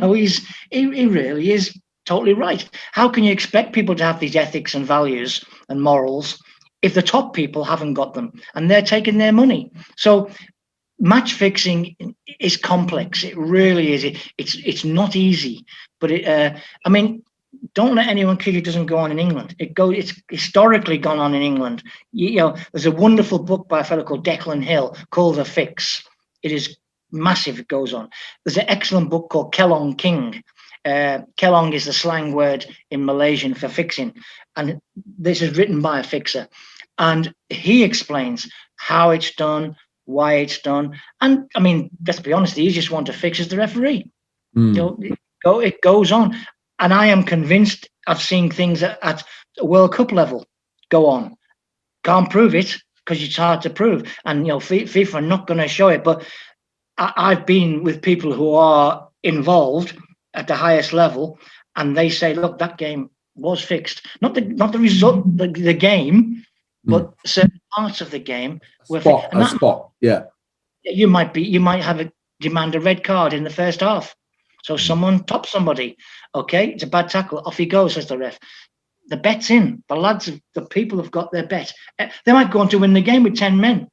really is totally right. How can you expect people to have these ethics and values and morals if the top people haven't got them and they're taking their money? So match fixing is complex. It really is. It's not easy, but don't let anyone kid you it doesn't go on in England. It's historically gone on in England. There's a wonderful book by a fellow called Declan Hill called The Fix. It is massive. It goes on. There's an excellent book called Kelong King. Kelong is the slang word in Malaysian for fixing. And this is written by a fixer. And he explains how it's done, why it's done. And let's be honest, the easiest one to fix is the referee. It goes on. And I am convinced I've seen things at World Cup level go on. Can't prove it because it's hard to prove. And, FIFA are not going to show it. But I've been with people who are involved at the highest level, and they say, look, that game was fixed. Not the result, the game, but certain parts of the game were fixed. Yeah. You might have demand a red card in the first half. So someone tops somebody. Okay, it's a bad tackle. Off he goes, says the ref. The bet's in. The people have got their bet. They might go on to win the game with 10 men,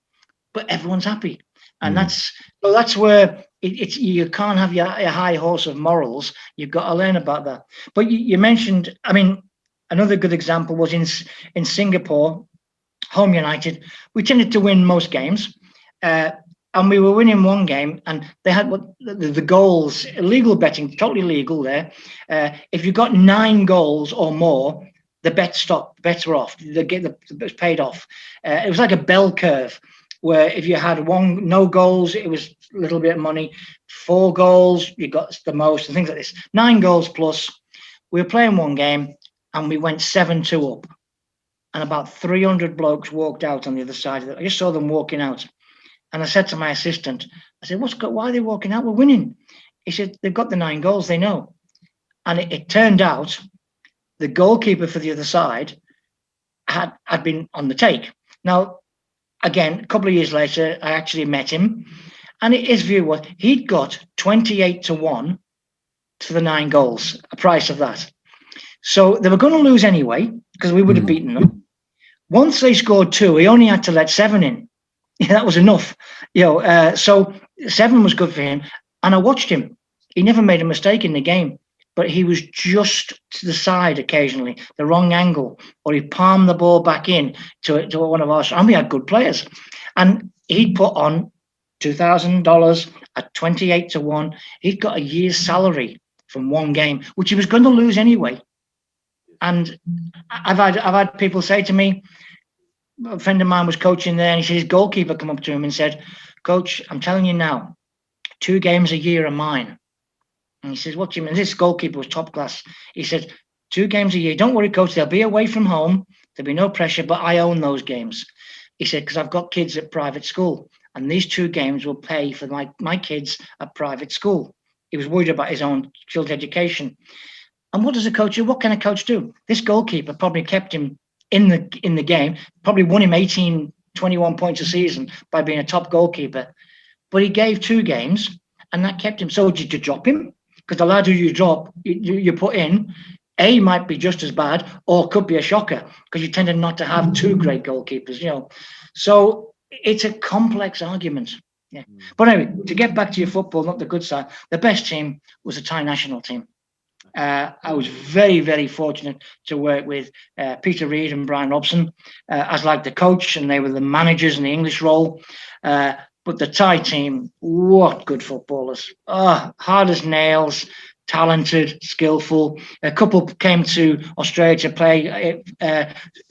but everyone's happy. And that's where you can't have your high horse of morals. You've got to learn about that. But you mentioned, I mean, another good example was in Singapore, Home United. We tended to win most games. And we were winning one game, and they had the goals, illegal betting, totally legal there. If you got 9 goals or more, the bet stopped. Bets were off. The paid off. It was like a bell curve, where if you had no goals, it was a little bit of money. 4 goals, you got the most, and things like this. 9 goals plus. We were playing one game, and we went 7-2 up, and about 300 blokes walked out on the other side of it. I just saw them walking out. And I said to my assistant, I said, why are they walking out? We're winning. He said, they've got the 9 goals, they know. And it turned out the goalkeeper for the other side had been on the take. Now, again, a couple of years later, I actually met him. And his view was he'd got 28-1 to the 9 goals, a price of that. So they were going to lose anyway, because we would have beaten them. Once they scored 2, he only had to let 7 in. Yeah, that was enough, so 7 was good for him. And I watched him. He never made a mistake in the game, but he was just to the side occasionally, the wrong angle, or he palmed the ball back in to one of ours. And we had good players. And he'd put on $2,000 at 28-1. He'd got a year's salary from one game, which he was going to lose anyway. And I've had people say to me, a friend of mine was coaching there, and he said his goalkeeper come up to him and said, Coach, I'm telling you now, 2 games a year are mine. And he says, what do you mean? This goalkeeper was top class. He said, 2 games a year. Don't worry, Coach, they'll be away from home. There'll be no pressure, but I own those games. He said, because I've got kids at private school, and these 2 games will pay for my kids at private school. He was worried about his own child's education. And what does a coach do? What can a coach do? This goalkeeper probably kept him in the game, probably won him 18, 21 points a season by being a top goalkeeper. But he gave 2 games, and that kept him. So did you drop him? Because the lad who you drop, you put in, A, might be just as bad, or could be a shocker, because you tended not to have 2 great goalkeepers, So it's a complex argument. Yeah. But anyway, to get back to your football, not the good side, the best team was the Thai national team. I was very, very fortunate to work with Peter Reid and Brian Robson as like the coach, and they were the managers in the English role. But the Thai team, what good footballers. Hard as nails, talented, skillful. A couple came to Australia to play.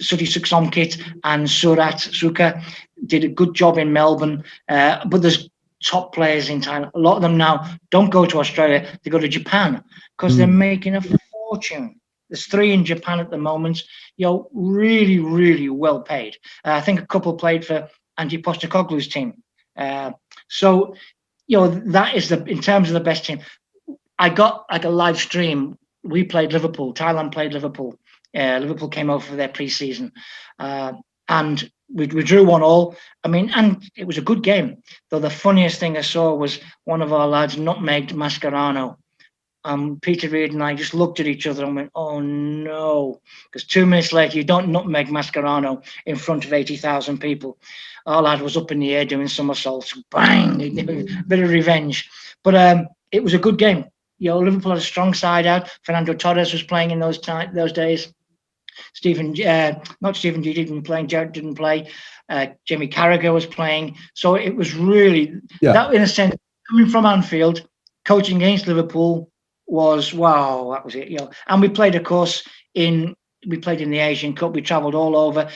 Suri Suksomkit and Surat Suka did a good job in Melbourne. But there's top players in Thailand. A lot of them now don't go to Australia, they go to Japan because they're making a fortune. There's 3 in Japan at the moment, really, really well paid. I think a couple played for Andy Postecoglou's team. So that is in terms of the best team. I got like a live stream. We played Liverpool. Thailand played Liverpool. Liverpool came over for their pre-season. And we drew 1-1. I mean, and it was a good game. Though the funniest thing I saw was one of our lads nutmegged Mascherano. Peter Reid and I just looked at each other and went, oh no. Because 2 minutes later, you don't nutmeg Mascherano in front of 80,000 people. Our lad was up in the air doing somersaults. Bang! A bit of revenge. But it was a good game. Liverpool had a strong side out. Fernando Torres was playing in those days. Not Stephen G didn't play. Jared didn't play. Jamie Carragher was playing. So it was really that, in a sense, coming from Anfield, coaching against Liverpool was wow. That was it. And we played, of course, in the Asian Cup. We travelled all over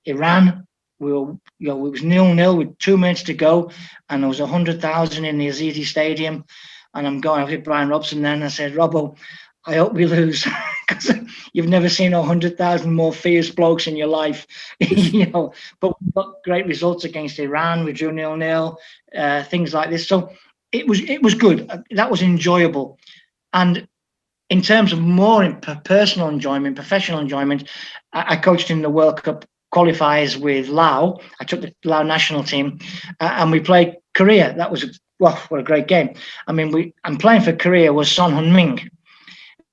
Iran. It was 0-0 with 2 minutes to go, and there was 100,000 in the Azadi Stadium. And I'm going with Brian Robson then. I said, Robbo, I hope we lose, because you've never seen 100,000 more fierce blokes in your life, But we got great results against Iran. We drew 0-0, things like this. So it was good. That was enjoyable. And in terms of more personal enjoyment, professional enjoyment, I coached in the World Cup qualifiers with Laos. I took the Lao national team, and we played Korea. That was well, what a great game. I mean, I'm playing for Korea was Son Heung-min.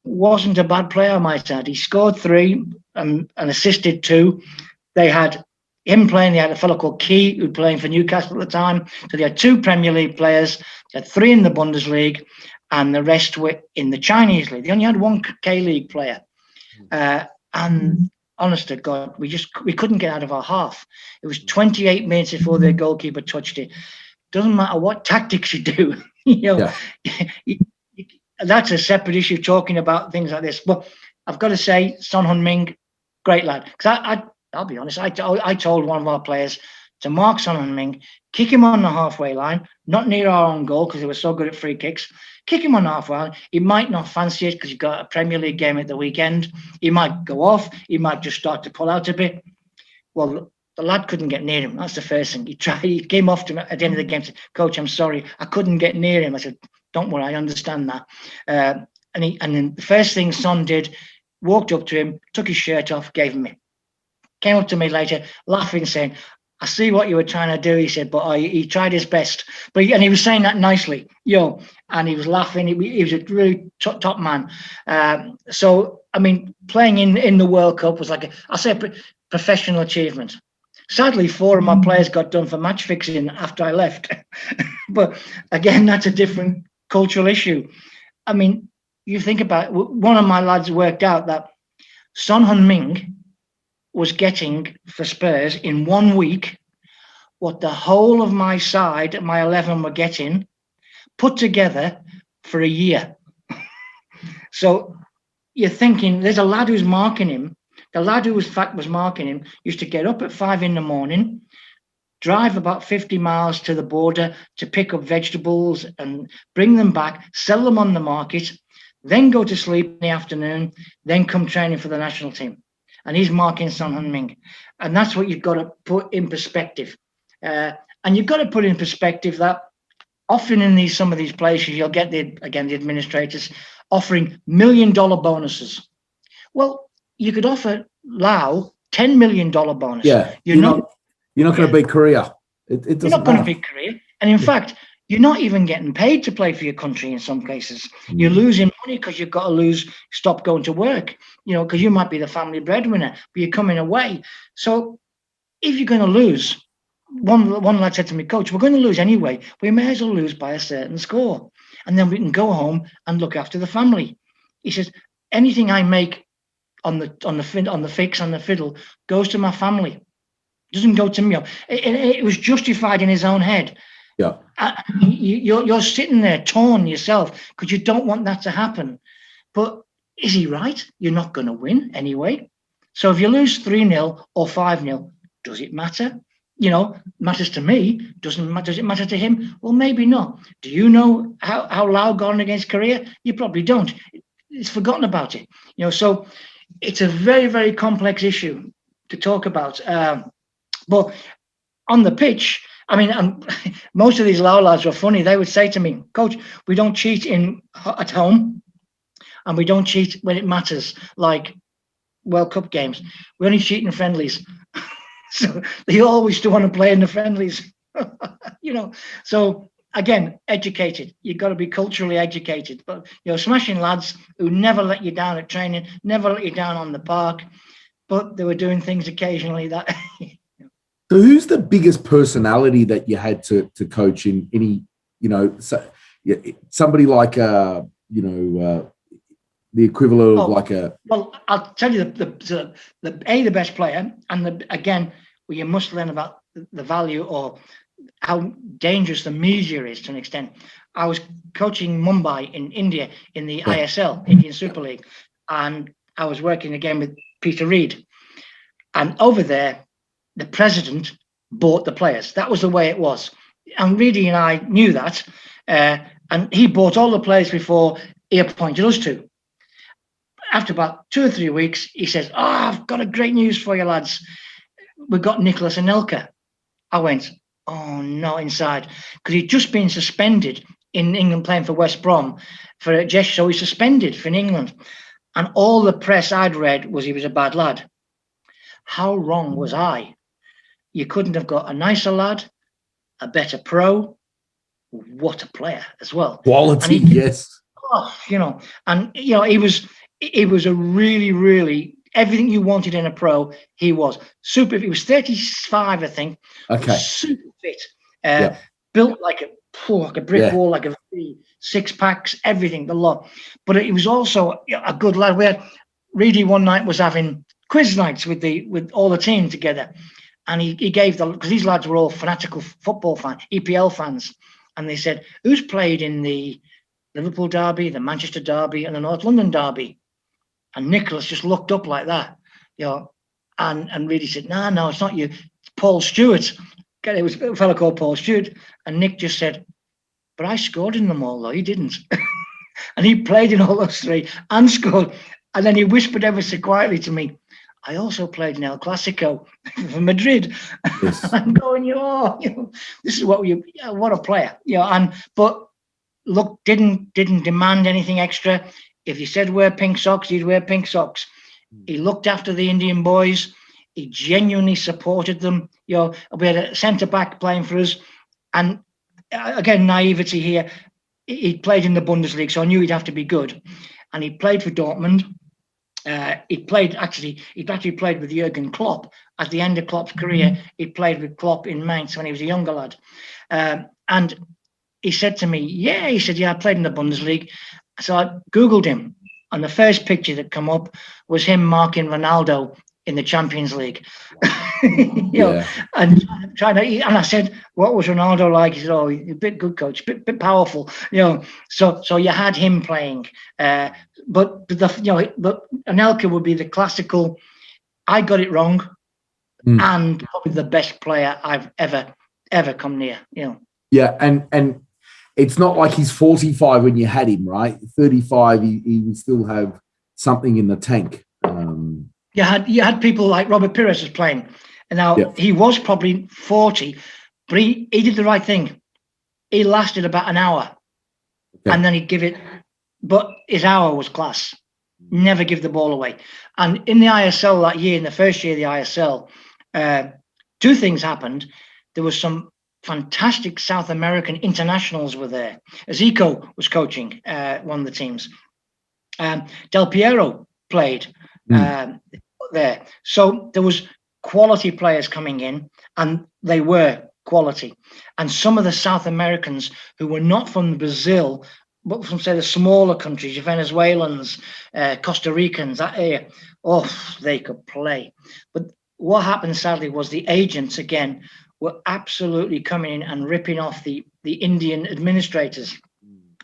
Wasn't a bad player, I might add. He scored 3 and assisted 2. They had him playing. They had a fellow called Key, who was playing for Newcastle at the time. So they had 2 Premier League players. They had 3 in the Bundesliga, and the rest were in the Chinese league. They only had 1 K-League player. And honest to God, we couldn't get out of our half. It was 28 minutes before their goalkeeper touched it. Doesn't matter what tactics you do, that's a separate issue, talking about things like this. But I've got to say, Son Heung-min, great lad. Because I'll be honest, I told one of our players to mark Son Heung-min, kick him on the halfway line, not near our own goal because they were so good at free kicks. Kick him on the halfway line. He might not fancy it because you've got a Premier League game at the weekend. He might go off. He might just start to pull out a bit. Well, the lad couldn't get near him. That's the first thing. He came off to me at the end of the game and said, "Coach, I'm sorry, I couldn't get near him." I said, "Don't worry, I understand that." And then the first thing Son did, walked up to him, took his shirt off, gave him it. Came up to me later, laughing, saying, "I see what you were trying to do," he said, "but he tried his best." But he was saying that nicely, and he was laughing. He was a really top man. So, I mean, playing in the World Cup was like I say, a professional achievement. Sadly, 4 of my players got done for match fixing after I left. But again, that's a different cultural issue. I mean, you think about it, one of my lads worked out that Son Heung-min was getting for Spurs in 1 week what the whole of my side, my 11 were getting put together for a year. So you're thinking there's a lad who's marking him. The lad who was marking him used to get up at 5 a.m, drive about 50 miles to the border to pick up vegetables and bring them back, sell them on the market, then go to sleep in the afternoon, then come training for the national team. And he's marking Son Heung-min. And that's what you've got to put in perspective. And you've got to put in perspective that often in some of these places, you'll get the administrators offering $1 million bonuses. Well, you could offer Lau $10 million bonus. Yeah, you're not going to beat Korea. You're not going to beat Korea. And in fact, you're not even getting paid to play for your country in some cases. You're losing money because you've got to stop going to work, because you might be the family breadwinner, but you're coming away. So if you're going to lose, one lad said to me, "Coach, we're going to lose anyway. We may as well lose by a certain score. And then we can go home and look after the family." He says, "Anything I make on the fix, on the fiddle, goes to my family. It doesn't go to me." It was justified in his own head. Yeah, you're sitting there torn yourself because you don't want that to happen. But is he right? You're not going to win anyway. So if you lose 3-0 or 5-0, does it matter? Matters to me. Does it matter to him? Well, maybe not. Do you know how Lau got on against Korea? You probably don't. It's forgotten about it. So it's a very, very complex issue to talk about. But on the pitch, I mean, most of these Lau lads were funny. They would say to me, "Coach, we don't cheat at home, and we don't cheat when it matters, like World Cup games. We only cheat in friendlies." So they always do want to play in the friendlies, So again, educated. You've got to be culturally educated. But smashing lads who never let you down at training, never let you down on the park, but they were doing things occasionally that. So who's the biggest personality that you had to coach in any, somebody like the equivalent of like a. Well, I'll tell you the best player, and again, you must learn about the value or how dangerous the media is to an extent. I was coaching Mumbai in India in the ISL, Indian Super League, and I was working again with Peter Reid. And over there, the president bought the players. That was the way it was. And Reedy and I knew that. And he bought all the players before he appointed us to. After about 2 or 3 weeks, he says, "I've got a great news for you, lads. We've got Nicholas Anelka." I went, "Oh no," inside, because he'd just been suspended in England playing for West Brom for a gesture. So he's suspended for England. And all the press I'd read was he was a bad lad. How wrong was I? You couldn't have got a nicer lad, a better pro, what a player as well. Quality, and he, yes. oh, he was a really, really everything you wanted in a pro. He was super. He was 35, I think. Okay. Super fit. Built like a brick wall, like a six packs, everything, the lot. But he was also a good lad. We had Reedy one night was having quiz nights with all the team together, and he gave because these lads were all fanatical football fans, EPL fans, and they said, who's played in the Liverpool Derby, the Manchester Derby, and the North London Derby? And Nicholas just looked up like that, and Reedy said, no, it's not you, it's Paul Stewart. It was a fellow called Paul Stewart, and Nick just said, but I scored in them all, though. He didn't. And he played in all those three and scored. And then he whispered ever so quietly to me, I also played in El Clasico for Madrid. Yes. I'm going, this is what a player. But look, didn't demand anything extra. If he said wear pink socks, he'd wear pink socks. He looked after the Indian boys. He genuinely supported them. We had a centre-back playing for us. And again, naivety here. He played in the Bundesliga, so I knew he'd have to be good. And he played for Dortmund. He'd actually played with Jurgen Klopp. At the end of Klopp's career, he played with Klopp in Mainz when he was a younger lad. And he said to me, I played in the Bundesliga. So I Googled him. And the first picture that come up was him marking Ronaldo in the Champions League. And I said, what was Ronaldo like? He said, oh, he's a bit good, coach, bit powerful, so you had him playing, but Anelka would be the classical, I got it wrong, and probably the best player I've ever come near, and it's not like he's 45 when you had him, right? 35, he would still have something in the tank. You had people like Robert Pires was playing, and now he was probably 40, but he did the right thing. He lasted about an hour, and then he'd give it. But his hour was class. Never give the ball away. And in the ISL that year, in the first year of the ISL, two things happened. There was some fantastic South American internationals were there. Zico was coaching one of the teams. Del Piero played there. So there was quality players coming in, and they were quality. And some of the South Americans who were not from Brazil, but from, say, the smaller countries, Venezuelans, Costa Ricans, that area, they could play. But what happened, sadly, was the agents, again, were absolutely coming in and ripping off the Indian administrators.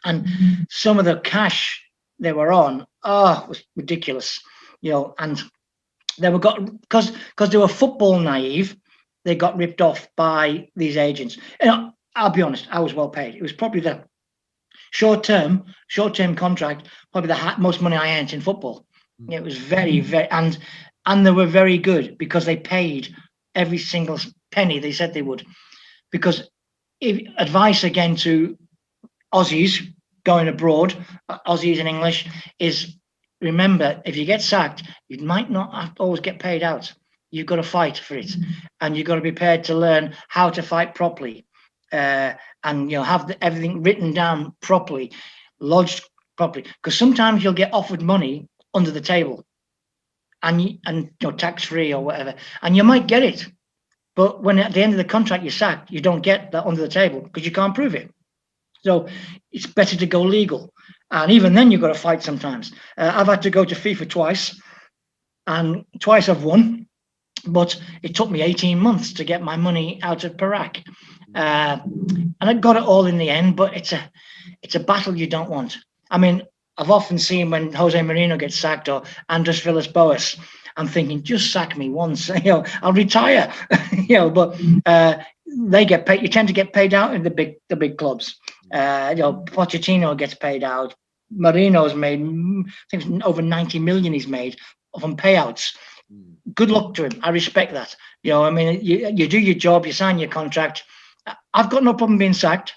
And some of the cash they were on, was ridiculous, and they were because they were football naive, they got ripped off by these agents. I'll be honest, I was well paid. It was probably the short-term contract, probably the most money I earned in football. It was very, very, and they were very good because they paid every single penny they said they would. Because advice again to Aussies going abroad, Aussies in English, is remember, if you get sacked, you might not have to always get paid out. You've got to fight for it, and you've got to be prepared to learn how to fight properly, and have everything written down properly, lodged properly. Because sometimes you'll get offered money under the table, and tax free or whatever, and you might get it, but when at the end of the contract you're sacked, you don't get that under the table because you can't prove it. So it's better to go legal. And even then, you've got to fight sometimes. I've had to go to FIFA twice, and twice I've won, but it took me 18 months to get my money out of Perak. And I got it all in the end, but it's a battle you don't want. I mean, I've often seen when Jose Mourinho gets sacked or Andres Villas-Boas, I'm thinking, just sack me once, I'll retire, but they get paid. You tend to get paid out in the big clubs. Pochettino gets paid out. Marino's made, I think, over 90 million he's made from payouts. Good luck to him. I respect that. You do your job, you sign your contract. I've got no problem being sacked.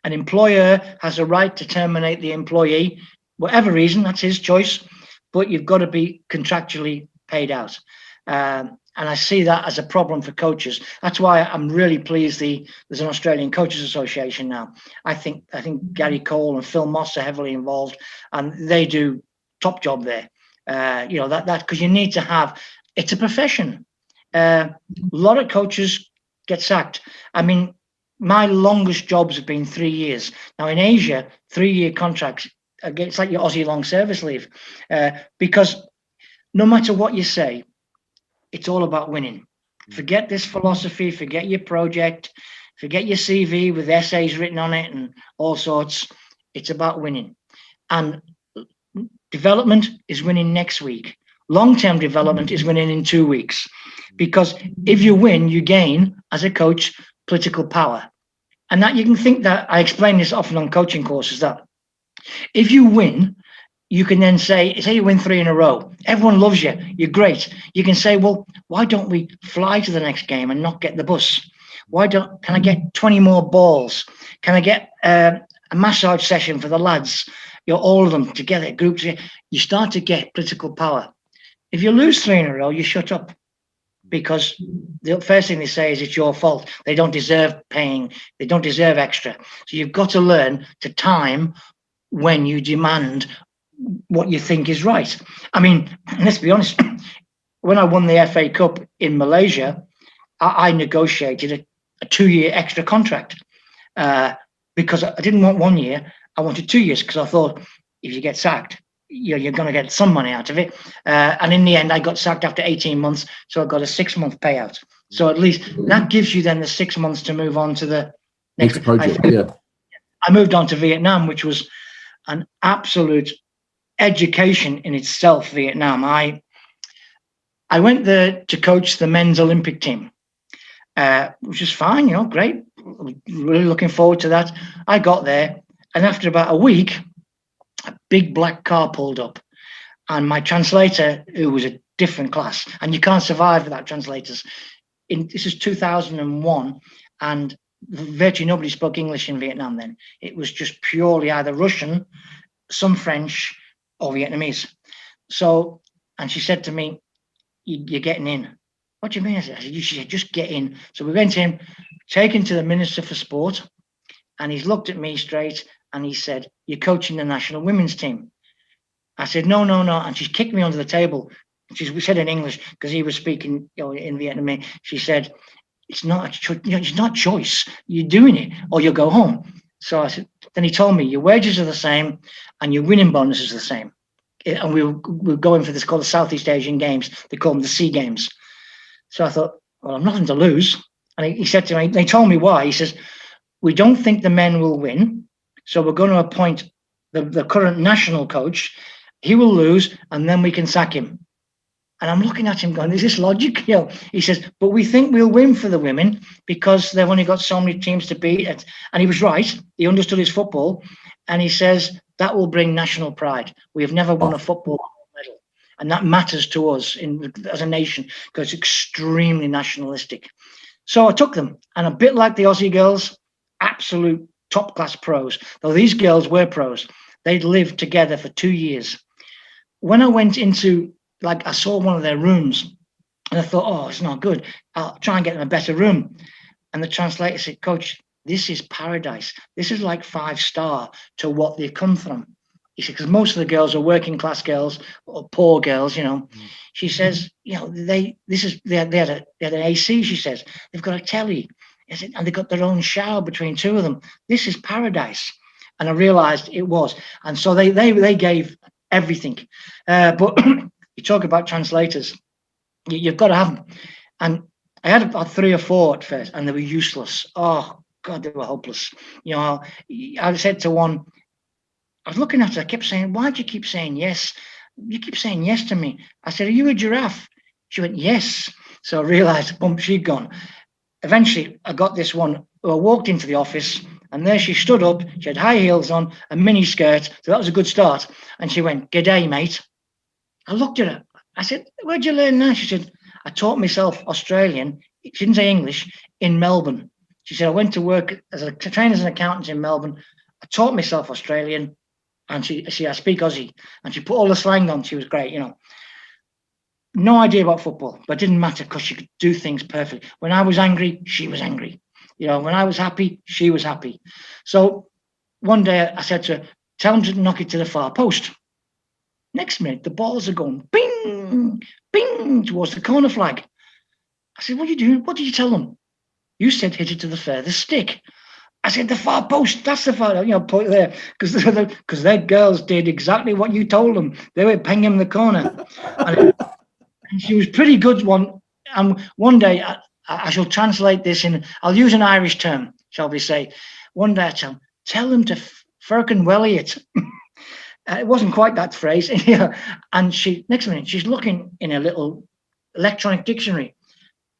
An employer has a right to terminate the employee, whatever reason, that's his choice, but you've got to be contractually paid out. And I see that as a problem for coaches. That's why I'm really pleased there's an Australian Coaches Association now. I think Gary Cole and Phil Moss are heavily involved, and they do top job there. That because you need to have. It's a profession. A lot of coaches get sacked. I mean, my longest jobs have been 3 years. Now in Asia, 3-year contracts. It's like your Aussie long service leave, because no matter what you say, it's all about winning. Forget this philosophy, forget your project, forget your CV with essays written on it and all sorts. It's about winning. And development is winning next week. Long-term development is winning in 2 weeks. Because if you win, you gain, as a coach, political power. And that you can think that, I explain this often on coaching courses, that if you win, you can then say you win 3 in a row. Everyone loves you. You're great. You can say, well, why don't we fly to the next game and not get the bus? Can I get 20 more balls? Can I get a massage session for the lads? All of them together, groups. You start to get political power. If you lose 3 in a row, you shut up, because the first thing they say is it's your fault. They don't deserve paying. They don't deserve extra. So you've got to learn to time when you demand what you think is right. I mean, let's be honest, when I won the FA Cup in Malaysia, I negotiated a 2-year extra contract, because I didn't want 1 year. I wanted 2 years, because I thought if you get sacked, you're going to get some money out of it. And in the end, I got sacked after 18 months, so I got a 6-month payout. So at least that gives you then the 6 months to move on to the next project. I moved on to Vietnam, which was an absolute education in itself. Vietnam. I went there to coach the men's Olympic team, which is fine, great. Really looking forward to that. I got there, and after about a week, a big black car pulled up, and my translator, who was a different class, and you can't survive without translators. This is 2001, and virtually nobody spoke English in Vietnam then. It was just purely either Russian, some French, or Vietnamese. So, and she said to me, you're getting in. What do you mean? I said, she said, just get in. So we went in, taken to the Minister for Sport, and he's looked at me straight, and he said, you're coaching the national women's team. I said, no. And she kicked me under the table. We said in English, because he was speaking in Vietnamese. She said, it's not choice. You're doing it, or you'll go home. So I said, then he told me, your wages are the same, and your winning bonus is the same. And we were going for this called the Southeast Asian Games. They call them the Sea Games. So I thought, well, I've nothing to lose. And he said to me, they told me why. He says, we don't think the men will win, so we're going to appoint the current national coach. He will lose, and then we can sack him. And I'm looking at him going, is this logic? He says, but we think we'll win for the women because they've only got so many teams to beat. And he was right. He understood his football. And he says, that will bring national pride. We have never won a football medal. And that matters to us as a nation, because it's extremely nationalistic. So I took them. And a bit like the Aussie girls, absolute top-class pros. Though these girls were pros. They'd lived together for 2 years. When I went into, I saw one of their rooms, and I thought, oh, it's not good. I'll try and get them a better room. And the translator said, Coach, this is paradise. This is like 5-star to what they've come from. He said, because most of the girls are working class girls or poor girls, She says, they had an AC, she says. They've got a telly. And they've got their own shower between 2 of them. This is paradise. And I realized it was. And so they gave everything. But you talk about translators, you've got to have them. And I had about 3 or 4 at first, and they were useless. Oh, God, they were hopeless. I said to one, I was looking at her, I kept saying, why do you keep saying yes? You keep saying yes to me. I said, are you a giraffe? She went, yes. So I realized, boom, she'd gone. Eventually, I got this one who I walked into the office, and there she stood up. She had high heels on, a mini skirt. So that was a good start. And she went, g'day, mate. I looked at her. I said, where'd you learn that? She said, I taught myself Australian. She didn't say English, in Melbourne. She said, I went to work as a trainer as an accountant in Melbourne. I taught myself Australian. And I speak Aussie. And she put all the slang on. She was great, no idea about football, but it didn't matter because she could do things perfectly. When I was angry, she was angry. When I was happy, she was happy. So one day I said to her, tell him to knock it to the far post. Next minute, the balls are going bing, bing towards the corner flag. I said, what are you doing? What did you tell them? You said hit it to the furthest stick. I said, the far post, that's the far, point there. Because their girls did exactly what you told them. They were pinging the corner. And she was pretty good one. And one day, I shall translate this I'll use an Irish term, shall we say. One day I tell them to firkin welly it. It wasn't quite that phrase. And next minute, she's looking in a little electronic dictionary.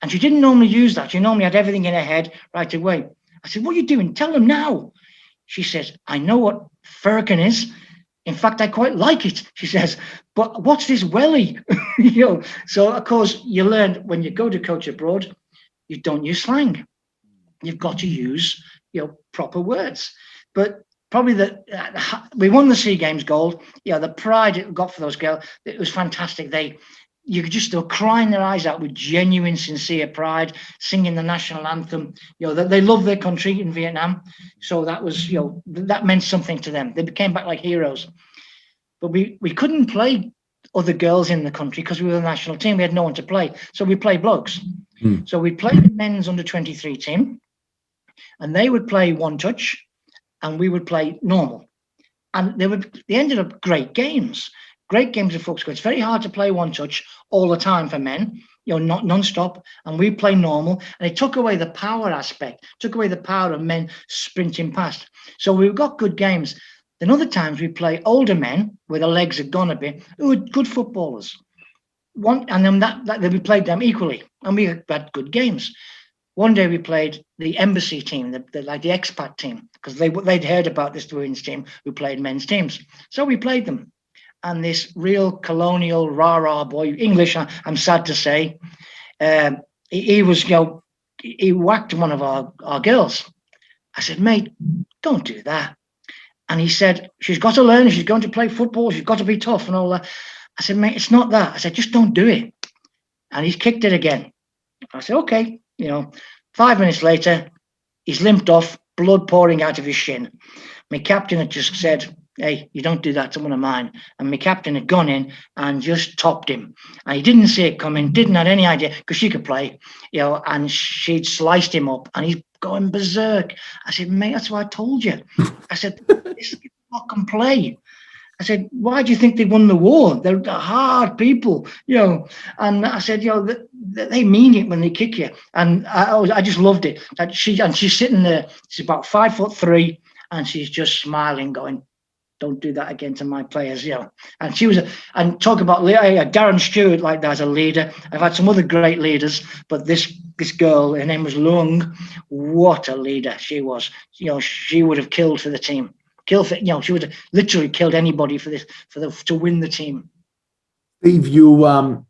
And she didn't normally use that. She normally had everything in her head right away. I said, what are you doing? Tell them now. She says, I know what firkin is. In fact, I quite like it, she says, but what's this welly? So, of course, you learn when you go to coach abroad, you don't use slang. You've got to use, proper words. But probably we won the SEA Games gold. The pride it got for those girls, it was fantastic. They were crying their eyes out with genuine, sincere pride, singing the national anthem. They love their country in Vietnam. So that was, that meant something to them. They became back like heroes. But we couldn't play other girls in the country because we were the national team. We had no one to play. So we played blokes. So we played the men's under 23 team, and they would play one touch, and we would play normal. And they ended up great games. Great games of football. It's very hard to play one touch all the time for men, not non-stop. And we play normal. And it took away the power aspect, took away the power of men sprinting past. So we've got good games. Then other times we play older men where the legs had gone a bit, who are good footballers. And then we played them equally. And we had good games. One day we played the embassy team, the expat team, because they'd heard about this women's team who played men's teams. So we played them. And this real colonial rah-rah boy, English, I'm sad to say, he whacked one of our girls. I said, mate, don't do that. And he said, she's got to learn, she's going to play football, she's got to be tough and all that. I said, mate, it's not that. I said, just don't do it. And he's kicked it again. I said, okay. 5 minutes later, he's limped off, blood pouring out of his shin. My captain had just said, hey, you don't do that to one of mine. And my captain had gone in and just topped him. And he didn't see it coming, didn't have any idea, because she could play, and she'd sliced him up and he's going berserk. I said, mate, that's what I told you. I said, this bloke can play. I said, why do you think they won the war? They're hard people, And I said, they mean it when they kick you. And I just loved it. And she's sitting there, she's about 5'3", and she's just smiling, going, don't do that again to my players, And she was, and talk about Darren Stewart like that as a leader. I've had some other great leaders, but this girl, her name was Lung. What a leader she was. She would have killed for the team. She would have literally killed anybody to win the team. Steve, you've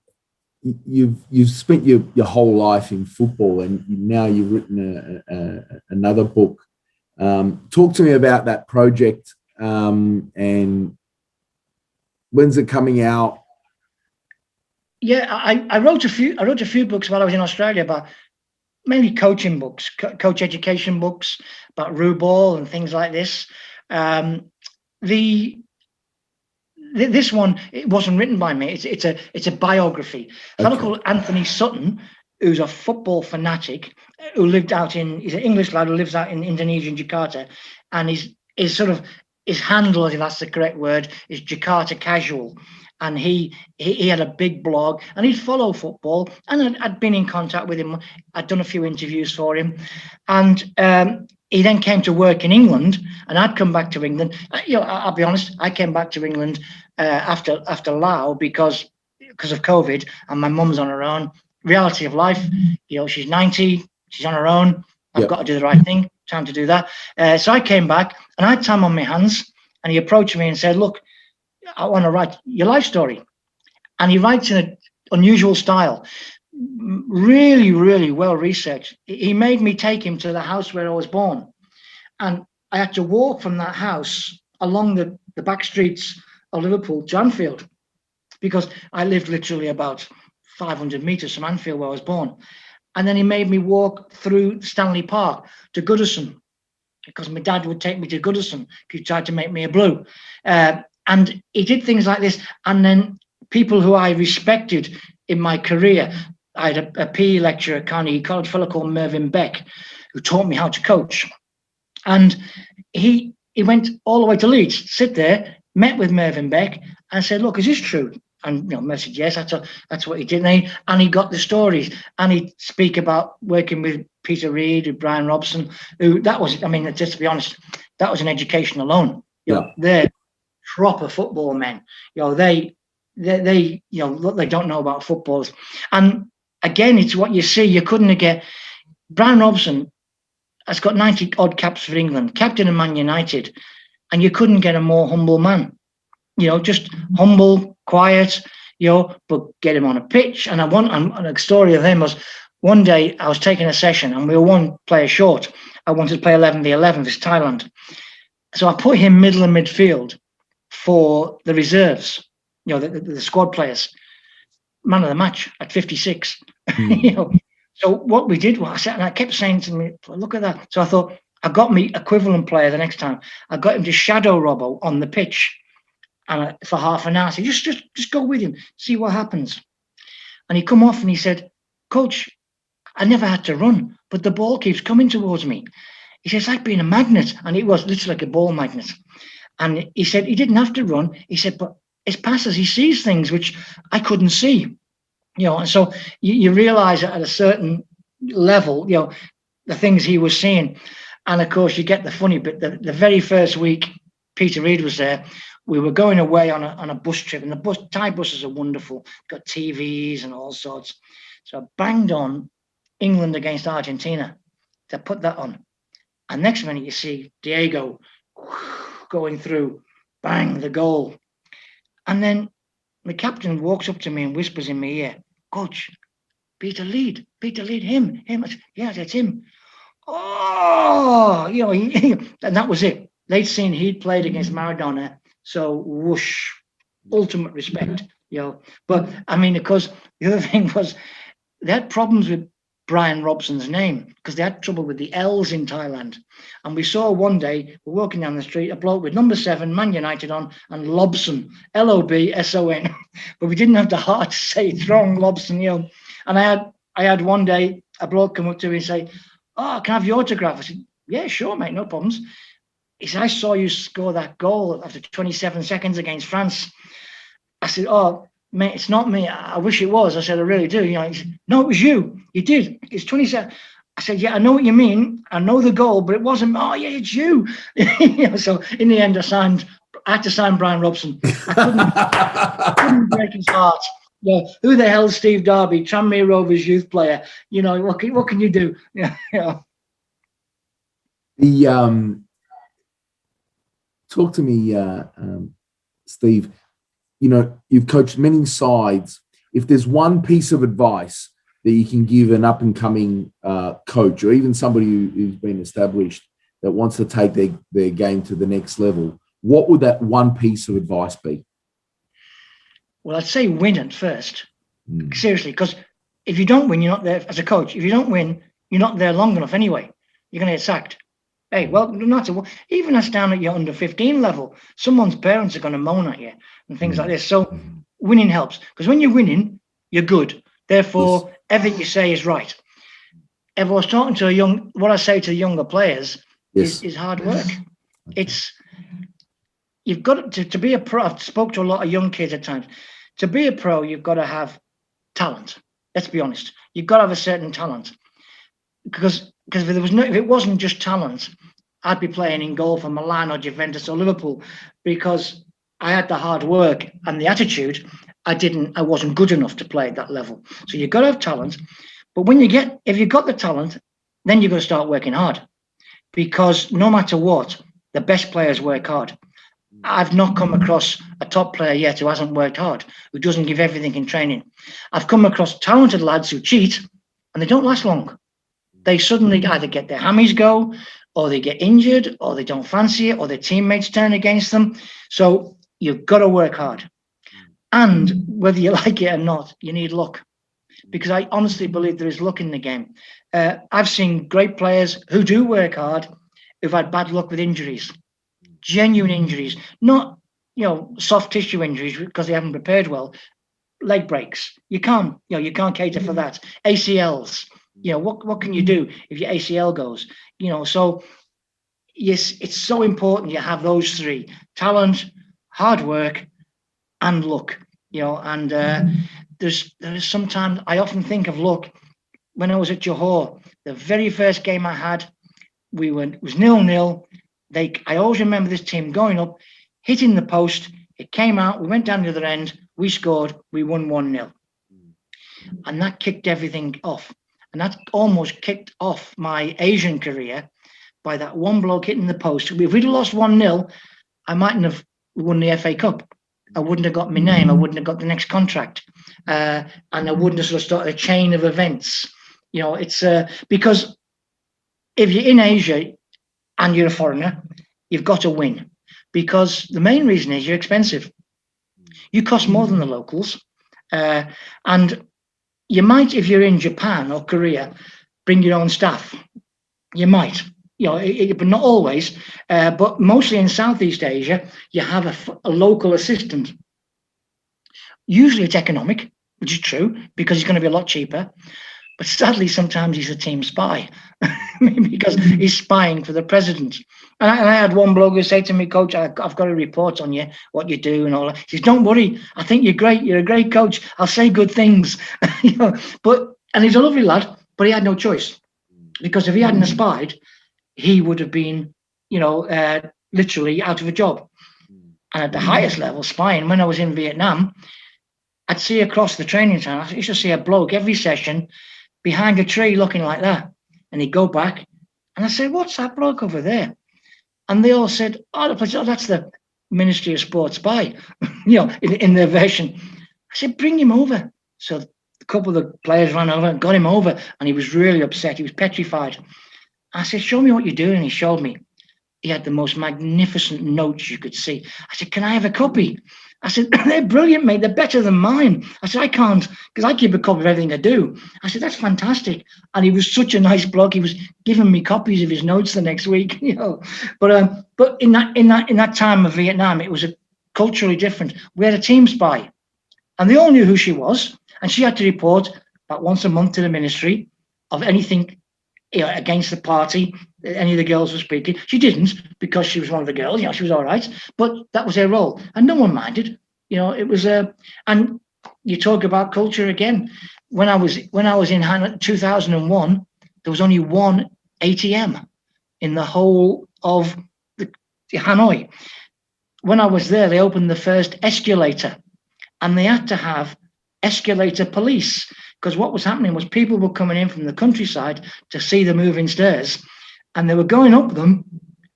spent your whole life in football, and now you've written another book. Talk to me about that project. And when's it coming out? Yeah, I wrote a few books while I was in Australia, but mainly coaching books, coach education books about Rue Ball and things like this. This one, it wasn't written by me. It's a biography. A fellow called Anthony Sutton, who's a football fanatic, who he's an English lad who lives out in Indonesia, in Jakarta, and his handle, if that's the correct word, is Jakarta Casual. And he had a big blog, and he'd follow football, and I'd been in contact with him. I'd done a few interviews for him, and he then came to work in England, and I'd come back to England. I'll be honest, I came back to England after Laos because of COVID, and my mum's on her own. Reality of life, she's 90, she's on her own. I've got to do the right thing. Time to do that. So I came back, and I had time on my hands, and he approached me and said, look, I want to write your life story. And he writes in an unusual style, really, really well researched. He made me take him to the house where I was born. And I had to walk from that house along the back streets of Liverpool to Anfield, because I lived literally about 500 metres from Anfield, where I was born. And then he made me walk through Stanley Park to Goodison, because my dad would take me to Goodison. He tried to make me a Blue. And he did things like this. And then people who I respected in my career, I had a PE lecturer at Carnegie College, a fellow called Mervyn Beck, who taught me how to coach. And he went all the way to Leeds, sit there, met with Mervyn Beck, and said, "Look, is this true?" And Merv said, "Yes, that's what he did." And he got the stories, and he'd speak about working with Peter Reid, with Brian Robson, who that was, I mean, just to be honest, that was an education alone. They're proper football men. They they don't know about footballs. And again, it's what you see. You couldn't get Brian Robson has got 90 odd caps for England, captain of Man United, and you couldn't get a more humble man. Just humble, quiet, but get him on a pitch. And a story of him was, one day I was taking a session and we were one player short. I wanted to play 11v11 versus Thailand. So I put him middle and midfield for the reserves, the squad players. Man of the match at 56. So what we did was, I kept saying to me, "Look at that." So I thought, I got me equivalent player the next time. I got him to shadow Robbo on the pitch, and for half an hour, I said, just go with him, see what happens. And he come off and he said, "Coach, I never had to run, but the ball keeps coming towards me." He said, "It's like being a magnet." And it was literally like a ball magnet. And he said he didn't have to run. He said, but his passes, he sees things which I couldn't see. And so you realize at a certain level, the things he was seeing. And of course, you get the funny bit. The very first week Peter Reid was there, we were going away on a bus trip, and the Thai buses are wonderful, got TVs and all sorts. So I banged on England against Argentina to put that on. And next minute you see Diego going through, bang, the goal. And then the captain walks up to me and whispers in my ear, "Coach, Peter Reid, him. I said, "Yeah, that's him." Oh, and that was it. They'd seen he'd played against Maradona, so whoosh, ultimate respect, But I mean, of course, the other thing was they had problems with Brian Robson's name because they had trouble with the L's in Thailand. And we saw one day, we're walking down the street, a bloke with number 7, Man United on, and Lobson, Lobson. But we didn't have the heart to say it's wrong, Lobson, And I had one day a bloke come up to me and say, "Oh, can I have your autograph?" I said, "Yeah, sure, mate, no problems." He said, "I saw you score that goal after 27 seconds against France." I said, "Oh, mate, it's not me. I wish it was." I said, "I really do." He said, "No, it was you. You did. It's 27. I said, "Yeah, I know what you mean. I know the goal, but it wasn't." "Oh, yeah, it's you." So in the end, I had to sign Brian Robson. I couldn't break his heart. Who the hell's Steve Darby, Tranmere Rovers youth player? What can you do? Talk to me, Steve. You've coached many sides. If there's one piece of advice that you can give an up-and-coming coach, or even somebody who's been established that wants to take their game to the next level, what would that one piece of advice be? Well, I'd say win at first. Seriously, because if you don't win, you're not there as a coach. If you don't win, you're not there long enough anyway. You're going to get sacked. Hey, well, not to, even us down at your under 15 level, someone's parents are going to moan at you and things like this. So winning helps, because when you're winning, you're good. Therefore, everything you say is right. If I was talking to what I say to the younger players is hard work. It's, you've got to be a pro. I've spoke to a lot of young kids at times. To be a pro, you've got to have talent. Let's be honest. You've got to have a certain talent, because if it wasn't just talent, I'd be playing in goal for Milan or Juventus or Liverpool, because I had the hard work and the attitude. I wasn't good enough to play at that level. So you've got to have talent. But if you've got the talent, then you've got to start working hard, because no matter what, the best players work hard. I've not come across a top player yet who hasn't worked hard, who doesn't give everything in training. I've come across talented lads who cheat and they don't last long. They suddenly either get their hammies go, or they get injured, or they don't fancy it, or their teammates turn against them. So you've got to work hard. And whether you like it or not, you need luck. because I honestly believe there is luck in the game. I've seen great players who do work hard, who've had bad luck with injuries, genuine injuries, not soft tissue injuries because they haven't prepared well. Leg breaks, you can't cater for that. ACLs, what can you do if your ACL goes? So yes, it's so important you have those three: talent, hard work, and luck. And there's sometimes I often think of luck. When I was at Johor, the very first game I had, it was 0-0. I always remember this team going up, hitting the post. It came out. We went down the other end. We scored. We won 1-0, and that kicked everything off. And that almost kicked off my Asian career by that one bloke hitting the post. If we'd lost 1-0, I mightn't have won the FA Cup. I wouldn't have got my name. I wouldn't have got the next contract, and I wouldn't have sort of started a chain of events. It's because if you're in Asia and you're a foreigner, you've got to win, because the main reason is you're expensive. You cost more than the locals, and you might, if you're in Japan or Korea, bring your own staff. You might, but not always. But mostly in Southeast Asia, you have a local assistant. Usually it's economic, which is true, because it's going to be a lot cheaper. But sadly, sometimes he's a team spy because he's spying for the president. And I had one bloke who said to me, "Coach, I've got a report on you, what you do and all that." He says, "Don't worry, I think you're great. You're a great coach. I'll say good things." And he's a lovely lad, but he had no choice, because if he hadn't spied, he would have been, literally out of a job. And at the highest level, spying, when I was in Vietnam, I'd see across the training center, I used to see a bloke every session behind a tree looking like that. And he'd go back, and I said, "What's that bloke over there?" And they all said, "Oh, that's the Ministry of Sport spy," in their version. I said, "Bring him over." So a couple of the players ran over and got him over, and he was really upset. He was petrified. I said, "Show me what you're doing." And he showed me. He had the most magnificent notes you could see. I said, "Can I have a copy?" I said, "They're brilliant, mate. They're better than mine." I said, "I can't, because I keep a copy of everything I do." I said, "That's fantastic." And he was such a nice bloke. He was giving me copies of his notes the next week, But in that time of Vietnam, it was culturally different. We had a team spy, and they all knew who she was, and she had to report about once a month to the ministry of anything against the party. Any of the girls were speaking. She didn't, because she was one of the girls. She was all right, but that was her role, and no one minded. It was and you talk about culture again. When I was in 2001, there was only one ATM in the whole of the Hanoi. When I was there, they opened the first escalator, and they had to have escalator police, because what was happening was people were coming in from the countryside to see the moving stairs, and they were going up them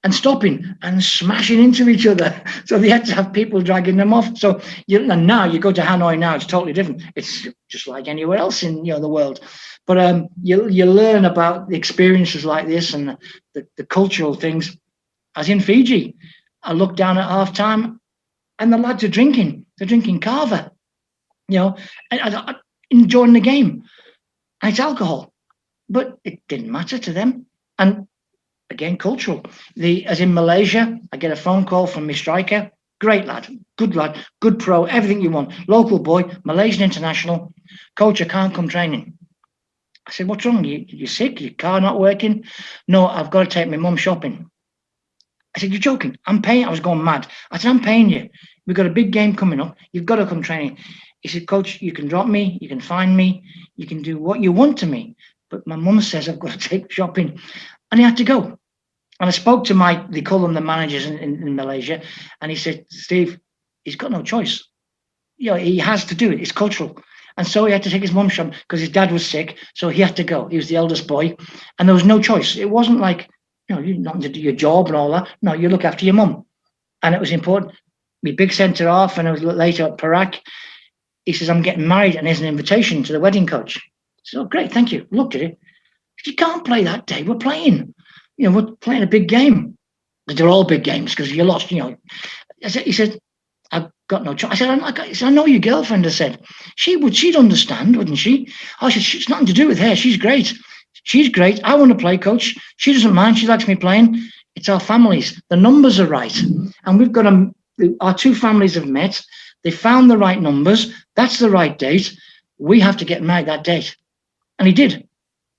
and stopping and smashing into each other. So they had to have people dragging them off. So and now you go to Hanoi now, it's totally different. It's just like anywhere else in the world. But you learn about the experiences like this and the cultural things. As in Fiji, I looked down at half time, and the lads are drinking. They're drinking kava, and enjoying the game. And it's alcohol, but it didn't matter to them. And again, cultural. As in Malaysia, I get a phone call from my striker. Great lad, good pro, everything you want. Local boy, Malaysian international. "Coach, I can't come training." I said, "What's wrong? You sick? Your car not working?" "No, I've got to take my mum shopping." I said, "You're joking? I'm paying." I was going mad. I said, "I'm paying you. We've got a big game coming up. You've got to come training." He said, "Coach, you can drop me, you can find me, you can do what you want to me, but my mum says I've got to take shopping." And he had to go. And I spoke to they call them the managers in Malaysia, and he said, "Steve, he's got no choice. He has to do it. It's cultural." And so he had to take his mum shopping because his dad was sick, so he had to go. He was the eldest boy, and there was no choice. It wasn't like, you're not to do your job and all that. No, you look after your mum. And it was important. My big centre half, and I was later at Perak, he says, "I'm getting married, and here's an invitation to the wedding coach." I said, "Oh, great, thank you." Looked at it. "You can't play that day. We're playing. We're playing a big game." But they're all big games because you lost, He said, got no choice. I said, I know your girlfriend. I said, she'd understand, wouldn't she? I said, it's nothing to do with her. She's great. She's great. I want to play, coach. She doesn't mind. She likes me playing. It's our families. The numbers are right. And we've got our two families have met. They found the right numbers. That's the right date. We have to get married that date. And he did.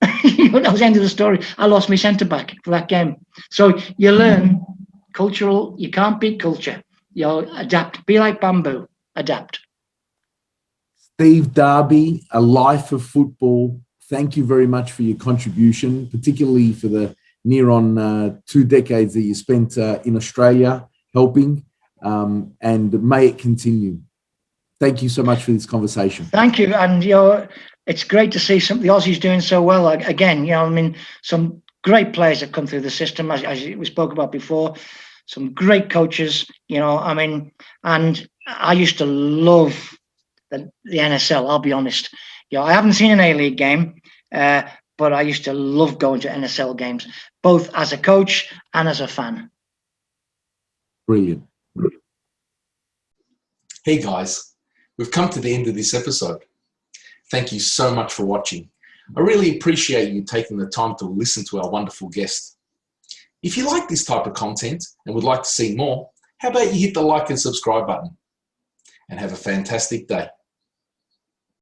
That was the end of the story. I lost my centre back for that game. So you learn cultural, you can't beat culture. You adapt. Be like bamboo. Adapt. Steve Darby, a life of football. Thank you very much for your contribution, particularly for the near on 2 decades that you spent in Australia helping, and may it continue. Thank you so much for this conversation. Thank you. And, it's great to see the Aussies doing so well. Again, some great players have come through the system, as we spoke about before. Some great coaches, and I used to love the NSL, I'll be honest. I haven't seen an A-League game, but I used to love going to NSL games, both as a coach and as a fan. Brilliant. Hey guys, we've come to the end of this episode. Thank you so much for watching. I really appreciate you taking the time to listen to our wonderful guest. If you like this type of content and would like to see more, how about you hit the like and subscribe button? And have a fantastic day.